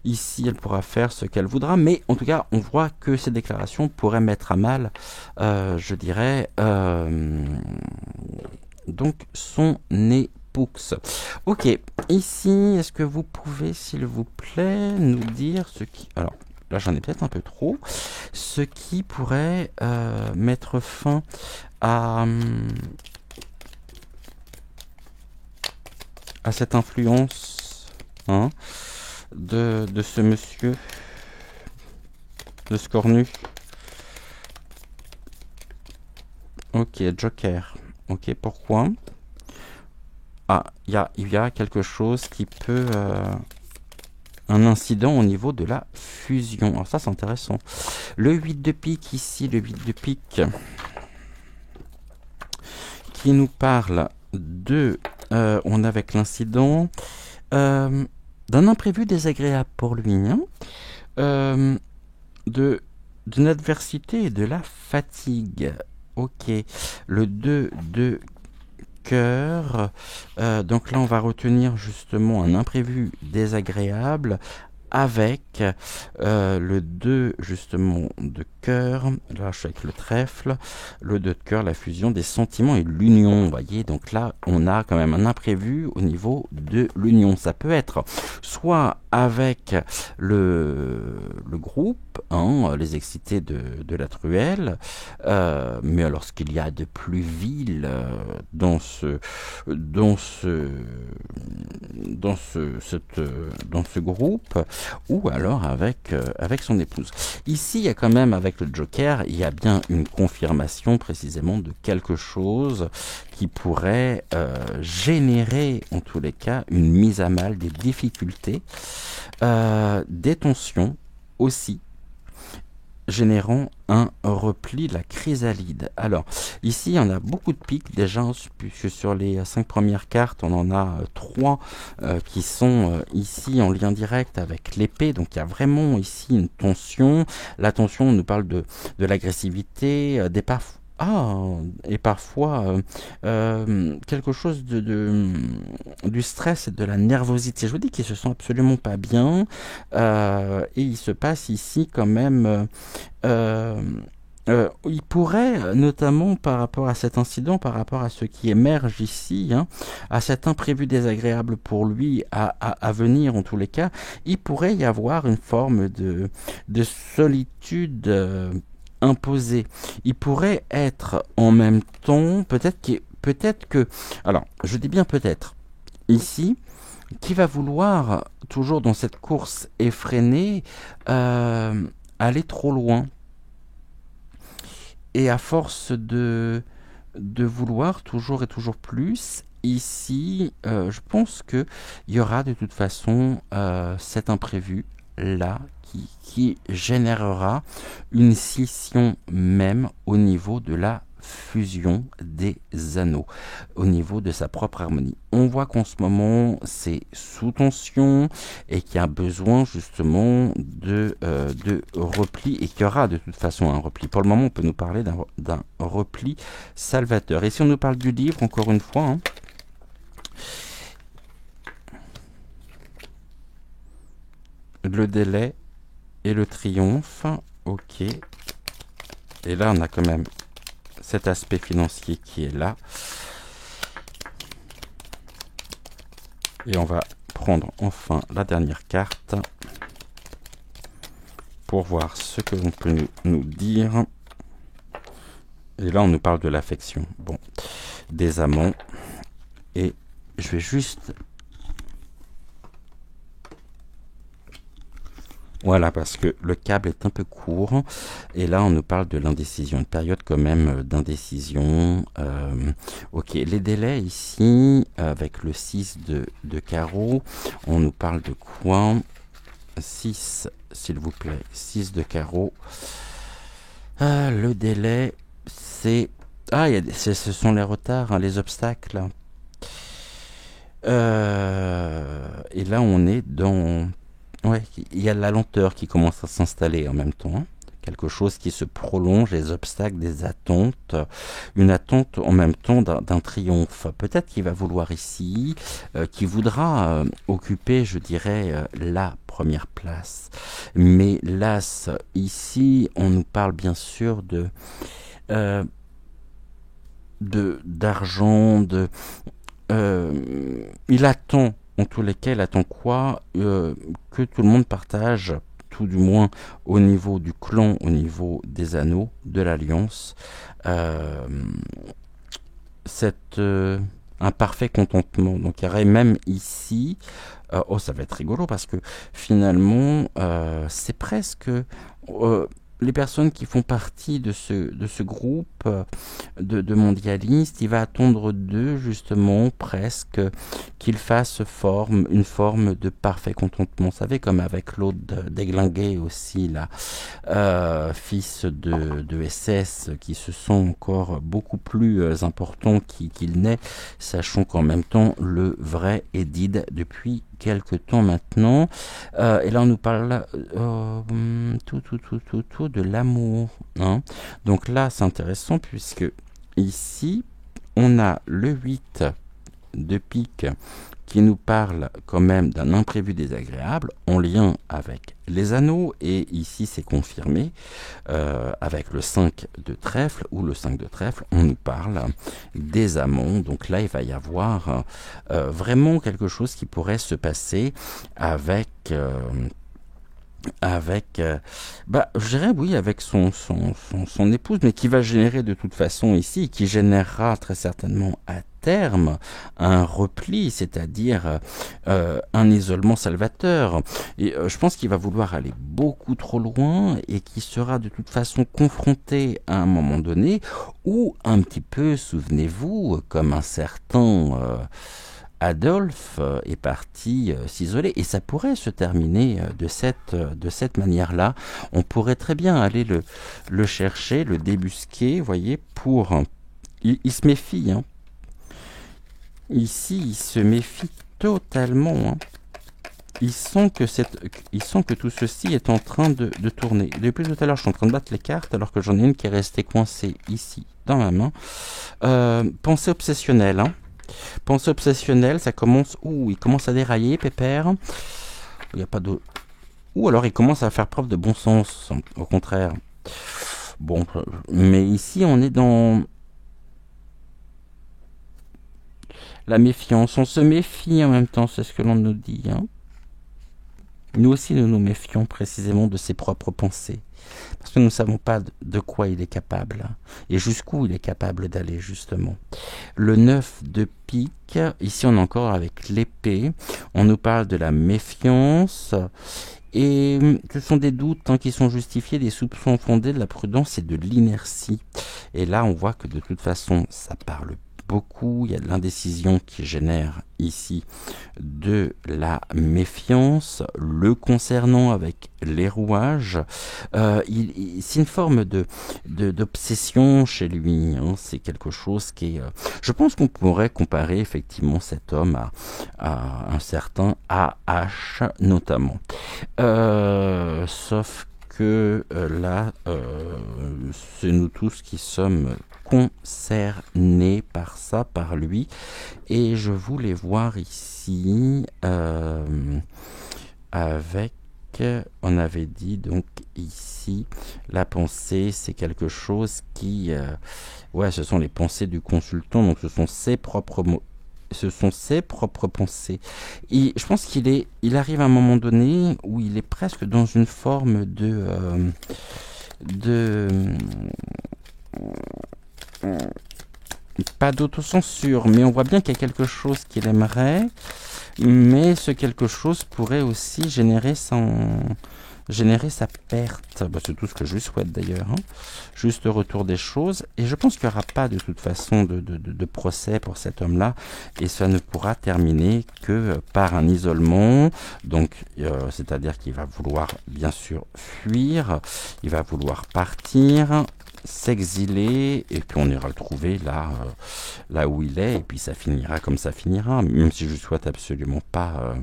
ici, elle pourra faire ce qu'elle voudra. Mais, en tout cas, on voit que ces déclarations pourraient mettre à mal, je dirais, donc son époux. Ok, ici, est-ce que vous pouvez, s'il vous plaît, nous dire ce qui... Alors, là, j'en ai peut-être un peu trop. Ce qui pourrait mettre fin à cette influence de ce monsieur, de ce cornu. Ok, Joker. Ok, pourquoi? Ah, il y a quelque chose qui peut... un incident au niveau de la fusion. Alors ça, c'est intéressant. Le 8 de pique ici, le 8 de pique, qui nous parle de... on a avec l'incident d'un imprévu désagréable pour lui, d'une adversité et de la fatigue. Ok, le 2 de cœur, donc là on va retenir justement un imprévu désagréable avec le 2 justement de cœur, là je suis avec le trèfle, le 2 de cœur, la fusion des sentiments et l'union, vous voyez, donc là on a quand même un imprévu au niveau de l'union. Ça peut être soit avec le groupe, les excités de la truelle, mais alors ce qu'il y a de plus vil dans ce groupe, ou alors avec son épouse. Ici, il y a quand même, avec le Joker, il y a bien une confirmation précisément de quelque chose qui pourrait générer, en tous les cas, une mise à mal, des difficultés, des tensions aussi, générant un repli, la chrysalide. Alors, ici, il y en a beaucoup de piques déjà, puisque sur les 5 premières cartes, on en a 3 qui sont ici en lien direct avec l'épée. Donc, il y a vraiment ici une tension. La tension, on nous parle de l'agressivité, des parfois. Et parfois quelque chose du stress et de la nervosité. Je vous dis qu'ils se sont absolument pas bien, et il se passe ici quand même. Il pourrait, notamment par rapport à cet incident, par rapport à ce qui émerge ici, à cet imprévu désagréable pour lui à venir en tous les cas, il pourrait y avoir une forme de solitude imposée. Il pourrait être en même temps, peut-être que, alors je dis bien peut-être, ici, qui va vouloir, toujours dans cette course effrénée, aller trop loin. Et à force de vouloir toujours et toujours plus, ici, je pense qu'il y aura de toute façon cet imprévu là qui générera une scission même au niveau de la fusion des anneaux, au niveau de sa propre harmonie. On voit qu'en ce moment c'est sous tension et qu'il y a besoin justement de repli, et qu'il y aura de toute façon un repli. Pour le moment on peut nous parler d'un repli salvateur. Et si on nous parle du livre, encore une fois, le délai et le triomphe, ok. Et là on a quand même cet aspect financier qui est là. Et on va prendre enfin la dernière carte pour voir ce que l'on peut nous dire. Et là, on nous parle de l'affection. Bon, des amants. Et je vais juste... Voilà, parce que le câble est un peu court. Et là, on nous parle de l'indécision. Une période quand même d'indécision. Ok, les délais ici, avec le 6 de carreau, on nous parle de quoi? 6, s'il vous plaît. 6 de carreau. Le délai, c'est... ce sont les retards, les obstacles. Et là, on est dans... Ouais, il y a la lenteur qui commence à s'installer en même temps, hein. Quelque chose qui se prolonge, les obstacles, des attentes, une attente en même temps d'un triomphe. Peut-être qu'il va vouloir ici, qu'il voudra occuper, je dirais, la première place. Mais là, ici, on nous parle bien sûr euh, d'argent, il attend, en tous les cas, il attend quoi? Que tout le monde partage, tout du moins au niveau du clan, au niveau des anneaux, de l'alliance, euh, un parfait contentement. Donc il y aurait même ici, oh ça va être rigolo parce que finalement c'est presque les personnes qui font partie de ce groupe de mondialistes, il va attendre d'eux justement presque qu'ils fassent une forme de parfait contentement. Vous savez, comme avec l'autre d'Eglinguet aussi, là, fils de SS, qui se sent encore beaucoup plus important qu'il n'est, sachant qu'en même temps, le vrai est Did depuis quelque temps maintenant. Et là, on nous parle tout de l'amour, hein. Donc là, c'est intéressant puisque ici, on a le 8 de pique qui nous parle quand même d'un imprévu désagréable en lien avec les anneaux, et ici c'est confirmé avec le 5 de trèfle, ou le 5 de trèfle, on nous parle des amants. Donc là il va y avoir vraiment quelque chose qui pourrait se passer avec je dirais oui, avec son épouse, mais qui va générer de toute façon ici, qui générera très certainement à terme un repli, c'est-à-dire un isolement salvateur. Et je pense qu'il va vouloir aller beaucoup trop loin et qui sera de toute façon confronté à un moment donné, ou un petit peu, souvenez-vous, comme un certain... Adolphe est parti s'isoler, et ça pourrait se terminer de cette manière-là. On pourrait très bien aller le chercher, le débusquer, vous voyez, il se méfie, hein. Ici, il se méfie totalement, hein. Il sent que tout ceci est en train de tourner. Depuis tout à l'heure, je suis en train de battre les cartes, alors que j'en ai une qui est restée coincée ici, dans ma main. Pensée obsessionnelle, hein. Pensée obsessionnelle, ça commence... il commence à dérailler, Pépère. Il n'y a pas de... Ou alors il commence à faire preuve de bon sens, au contraire. Bon, mais ici on est dans... la méfiance. On se méfie en même temps, c'est ce que l'on nous dit, hein. Nous aussi, nous nous méfions précisément de ses propres pensées, parce que nous ne savons pas de quoi il est capable, hein, et jusqu'où il est capable d'aller, justement. Le 9 de pique, ici on est encore avec l'épée, on nous parle de la méfiance, et ce sont des doutes, hein, qui sont justifiés, des soupçons fondés, de la prudence et de l'inertie. Et là, on voit que de toute façon, ça parle beaucoup, il y a de l'indécision qui génère ici de la méfiance, le concernant avec les rouages. C'est une forme d'obsession chez lui, hein. C'est quelque chose qui est... je pense qu'on pourrait comparer effectivement cet homme à un certain AH notamment. Sauf que là, c'est nous tous qui sommes concernés par ça, par lui. Et je voulais voir ici avec... on avait dit donc ici, la pensée, c'est quelque chose qui... ouais, ce sont les pensées du consultant, donc ce sont ses propres mots. Ce sont ses propres pensées. Et je pense il arrive à un moment donné où il est presque dans une forme pas d'autocensure, mais on voit bien qu'il y a quelque chose qu'il aimerait, mais ce quelque chose pourrait aussi générer sa perte. C'est tout ce que je lui souhaite d'ailleurs, hein. Juste retour des choses, et je pense qu'il n'y aura pas de toute façon de procès pour cet homme-là, et ça ne pourra terminer que par un isolement. Donc c'est-à-dire qu'il va vouloir bien sûr fuir, il va vouloir partir, s'exiler, et puis on ira le trouver là où il est, et puis ça finira comme ça finira, même si je souhaite absolument pas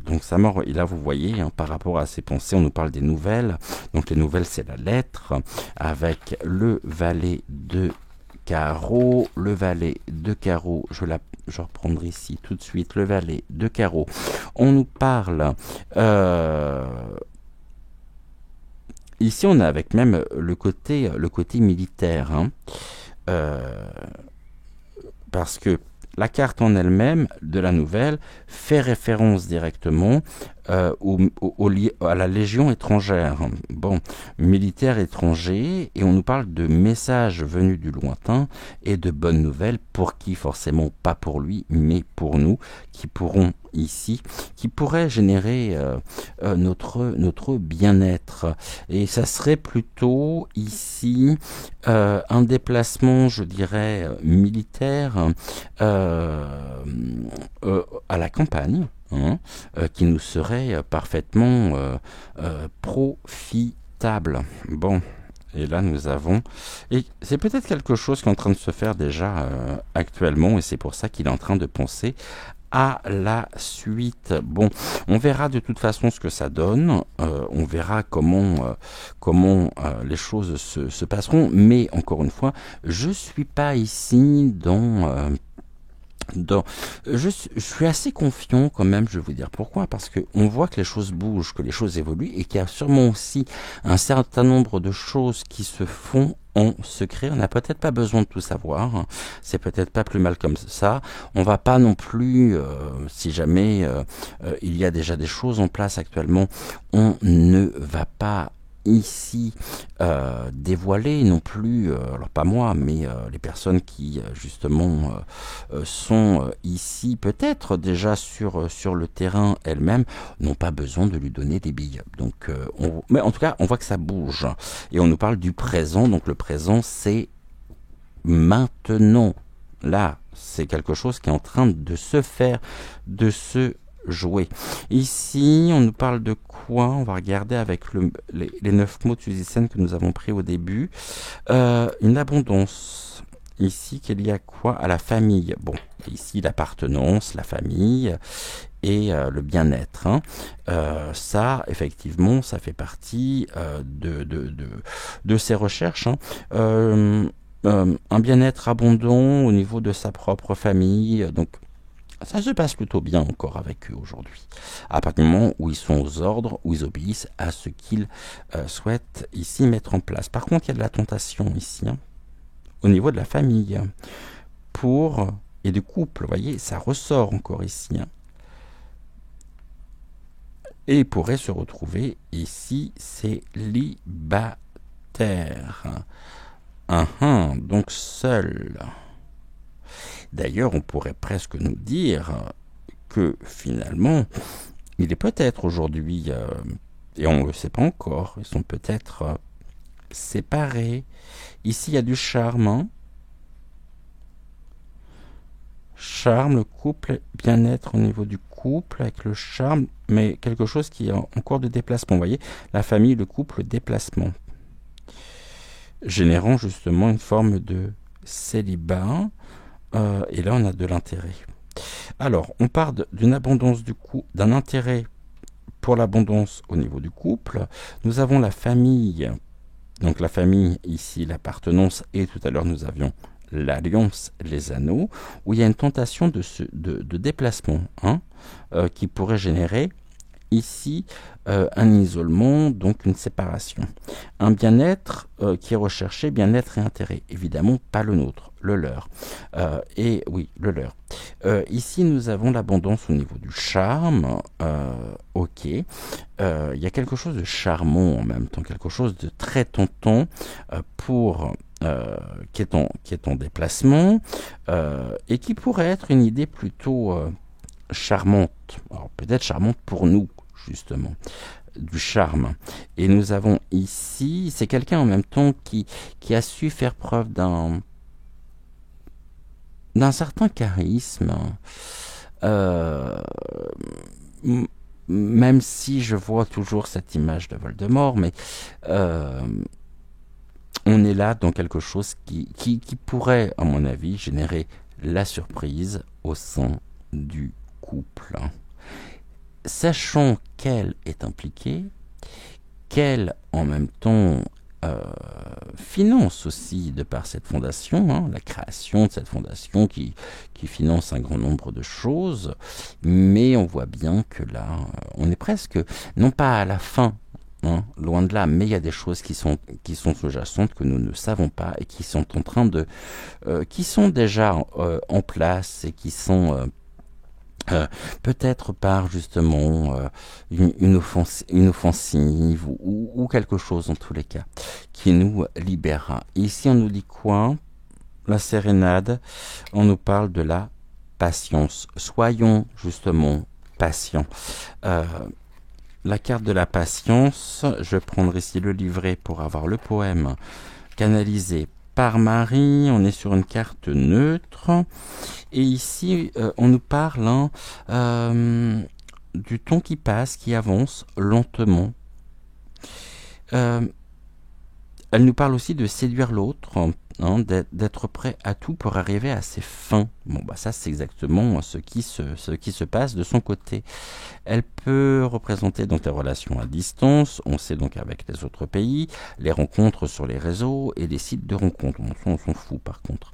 donc sa mort. Et là vous voyez, hein, par rapport à ses pensées, on nous parle des nouvelles. Donc les nouvelles, c'est la lettre avec le valet de carreau. Le valet de carreau, je reprendrai ici tout de suite le valet de carreau. On nous parle ici, on a avec même le côté militaire, hein, parce que la carte en elle-même de la nouvelle fait référence directement à la Légion étrangère. Bon, militaire étranger, et on nous parle de messages venus du lointain et de bonnes nouvelles pour qui, forcément pas pour lui, mais pour nous, qui pourront ici, qui pourraient générer notre bien-être. Et ça serait plutôt ici un déplacement, je dirais, militaire à la campagne, hein, qui nous serait parfaitement profitable. Bon, et là nous avons... Et c'est peut-être quelque chose qui est en train de se faire déjà actuellement, et c'est pour ça qu'il est en train de penser à la suite. Bon, on verra de toute façon ce que ça donne, on verra comment les choses se passeront, mais encore une fois, je suis pas ici je suis assez confiant quand même, je vais vous dire pourquoi, parce que on voit que les choses bougent, que les choses évoluent, et qu'il y a sûrement aussi un certain nombre de choses qui se font en secret. On n'a peut-être pas besoin de tout savoir, c'est peut-être pas plus mal comme ça. On va pas non plus, si jamais il y a déjà des choses en place actuellement, on ne va pas ici dévoiler non plus, alors pas moi, mais les personnes qui justement sont ici peut-être déjà sur le terrain elles-mêmes, n'ont pas besoin de lui donner des billes. Donc, mais en tout cas, on voit que ça bouge, et on nous parle du présent. Donc le présent, c'est maintenant. Là, c'est quelque chose qui est en train de se faire, de se jouer. Ici, on nous parle de quoi? On va regarder avec les 9 mots de Suzy que nous avons pris au début. Une abondance. Ici, qu'il y a quoi? À la famille. Bon, ici, l'appartenance, la famille et le bien-être. Hein. Ça, effectivement, ça fait partie de ces recherches. Hein. Un bien-être abondant au niveau de sa propre famille. Donc, ça se passe plutôt bien encore avec eux aujourd'hui. À partir du moment où ils sont aux ordres, où ils obéissent à ce qu'ils souhaitent ici mettre en place. Par contre, il y a de la tentation ici, hein, au niveau de la famille, et du couple. Vous voyez, ça ressort encore ici. Hein. Et il pourrait se retrouver ici célibataire. Donc seul. D'ailleurs, on pourrait presque nous dire que finalement, il est peut-être aujourd'hui, et on ne le sait pas encore, ils sont peut-être séparés. Ici, il y a du charme. Hein. Charme, le couple, bien-être au niveau du couple, avec le charme, mais quelque chose qui est en cours de déplacement. Vous voyez, la famille, le couple, le déplacement. Générant justement une forme de célibat. Et là, on a de l'intérêt. Alors, on part d'une abondance du coup, d'un intérêt pour l'abondance au niveau du couple. Nous avons la famille. Donc la famille, ici, l'appartenance, et tout à l'heure, nous avions l'alliance, les anneaux, où il y a une tentation de déplacement, hein, qui pourrait générer ici un isolement, donc une séparation. Un bien-être qui est recherché, bien-être et intérêt. Évidemment, pas le nôtre, le leur. Et oui, le leur. Ici, nous avons l'abondance au niveau du charme. Ok. Il y a quelque chose de charmant en même temps, quelque chose de très tentant qui est en déplacement et qui pourrait être une idée plutôt charmante. Alors, peut-être charmante pour nous, justement, du charme. Et nous avons ici, c'est quelqu'un en même temps qui a su faire preuve d'un certain charisme, même si je vois toujours cette image de Voldemort, mais on est là dans quelque chose qui pourrait, à mon avis, générer la surprise au sein du couple. Sachant qu'elle est impliquée, qu'elle, en même temps, finance aussi, de par cette fondation, la création de cette fondation qui finance un grand nombre de choses, mais on voit bien que là, on est presque, non pas à la fin, loin de là, mais il y a des choses qui sont sous-jacentes que nous ne savons pas et qui sont en train de, qui sont déjà en place et qui sont peut-être par justement une offensive ou quelque chose en tous les cas qui nous libérera. Et ici on nous dit quoi? La sérénade, on nous parle de la patience. Soyons justement patients. La carte de la patience, je vais prendre ici le livret pour avoir le poème canalisé par Marie. On est sur une carte neutre. Et ici, on nous parle du temps qui passe, qui avance lentement. Elle nous parle aussi de séduire l'autre, d'être prêt à tout pour arriver à ses fins. Bon, bah ça, c'est exactement ce qui se passe de son côté. Elle peut représenter donc les relations à distance, on sait donc avec les autres pays, les rencontres sur les réseaux et les sites de rencontres. On s'en fout par contre.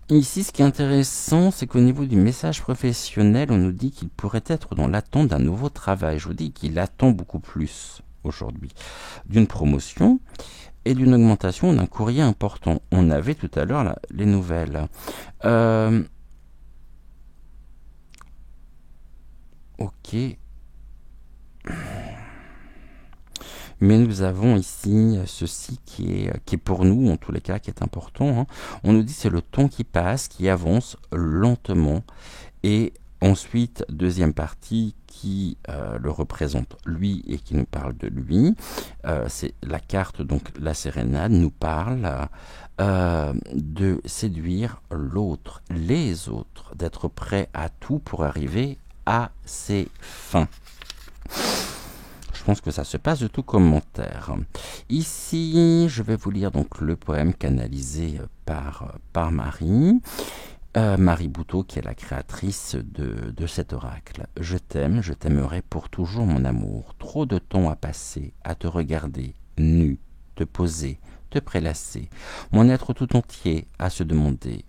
Ici, ce qui est intéressant, c'est qu'au niveau du message professionnel, on nous dit qu'il pourrait être dans l'attente d'un nouveau travail. Je vous dis qu'il attend beaucoup plus aujourd'hui d'une promotion et d'une augmentation d'un courrier important. On avait tout à l'heure les nouvelles. Ok. Mais nous avons ici ceci qui est pour nous, en tous les cas, qui est important. On nous dit c'est le temps qui passe, qui avance lentement. Et ensuite, deuxième partie qui le représente lui et qui nous parle de lui. C'est la carte, donc la sérénade, nous parle de séduire l'autre, les autres, d'être prêt à tout pour arriver à ses fins. Je pense que ça se passe de tout commentaire. Ici, je vais vous lire donc le poème canalisé par Marie. Marie Bouteau, qui est la créatrice de cet oracle. Je t'aime, je t'aimerai pour toujours, mon amour. Trop de temps à passer, à te regarder, nu, te poser, te prélasser. Mon être tout entier à se demander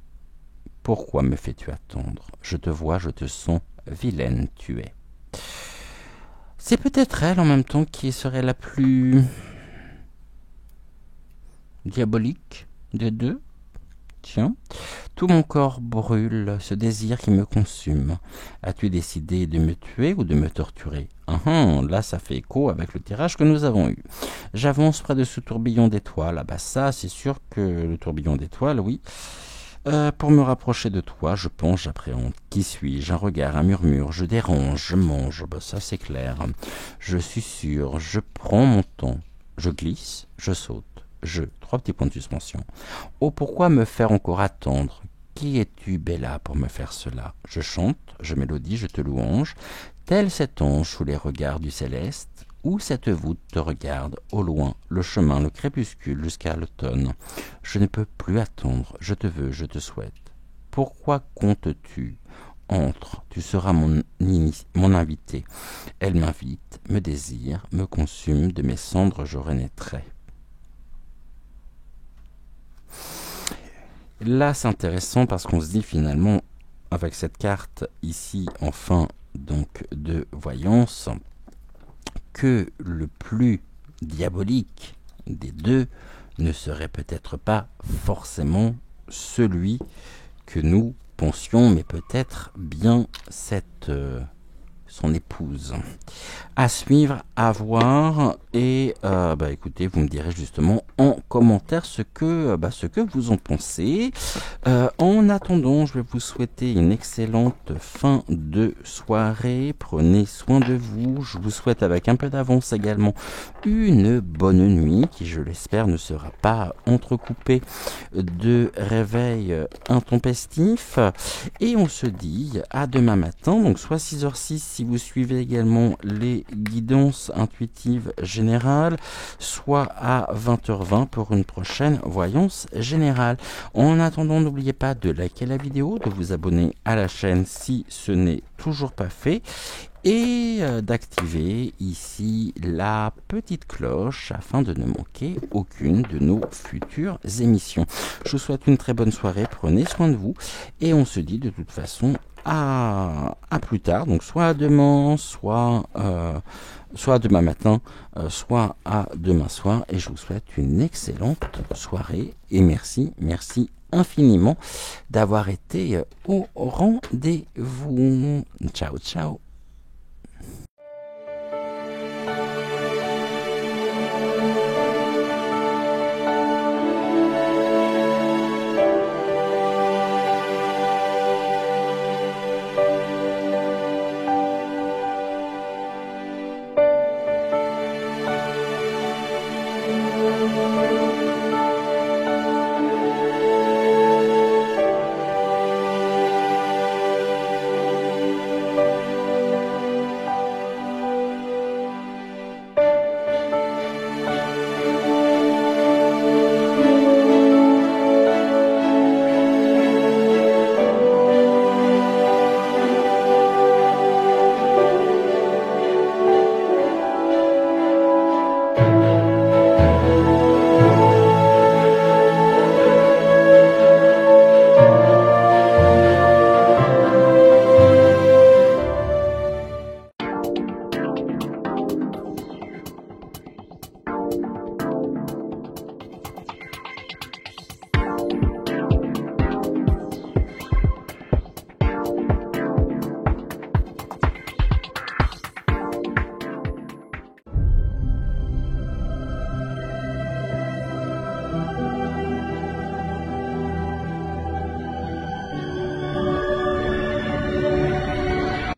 pourquoi me fais-tu attendre? Je te vois, je te sens, vilaine tu es. C'est peut-être elle en même temps qui serait la plus diabolique des deux. Tiens, tout mon corps brûle, ce désir qui me consume. As-tu décidé de me tuer ou de me torturer? Là, ça fait écho avec le tirage que nous avons eu. J'avance près de ce tourbillon d'étoiles. Ah bah ça, c'est sûr que le tourbillon d'étoiles, oui. Pour me rapprocher de toi, je pense, j'appréhende. Qui suis-je? Un regard, un murmure, je dérange, je mange, bah ça c'est clair. Je suis sûr, je prends mon temps, je glisse, je saute, trois petits points de suspension. Oh, pourquoi me faire encore attendre? Qui es-tu, Bella, pour me faire cela? Je chante, je mélodie, je te louange, tel cet ange sous les regards du céleste, où cette voûte te regarde, au loin, le chemin, le crépuscule jusqu'à l'automne. Je ne peux plus attendre, je te veux, je te souhaite. Pourquoi comptes-tu? Entre, tu seras mon invité. Elle m'invite, me désire, me consume, de mes cendres je renaîtrai. Là, c'est intéressant parce qu'on se dit finalement, avec cette carte ici, en fin donc de voyance, que le plus diabolique des deux ne serait peut-être pas forcément celui que nous pensions, mais peut-être bien son épouse. À suivre, à voir, et écoutez, vous me direz justement en commentaire ce que vous en pensez. En attendant, je vais vous souhaiter une excellente fin de soirée. Prenez soin de vous. Je vous souhaite avec un peu d'avance également une bonne nuit qui, je l'espère, ne sera pas entrecoupée de réveils intempestifs. Et on se dit à demain matin, donc soit 6h06, si vous suivez également les guidances intuitives générales, soit à 20h20 pour une prochaine voyance générale. En attendant, n'oubliez pas de liker la vidéo, de vous abonner à la chaîne si ce n'est toujours pas fait, et d'activer ici la petite cloche afin de ne manquer aucune de nos futures émissions. Je vous souhaite une très bonne soirée, prenez soin de vous, et on se dit de toute façon à plus tard, donc soit à demain, soit à demain matin, soit à demain soir, et je vous souhaite une excellente soirée, et merci infiniment d'avoir été au rendez-vous. Ciao, ciao.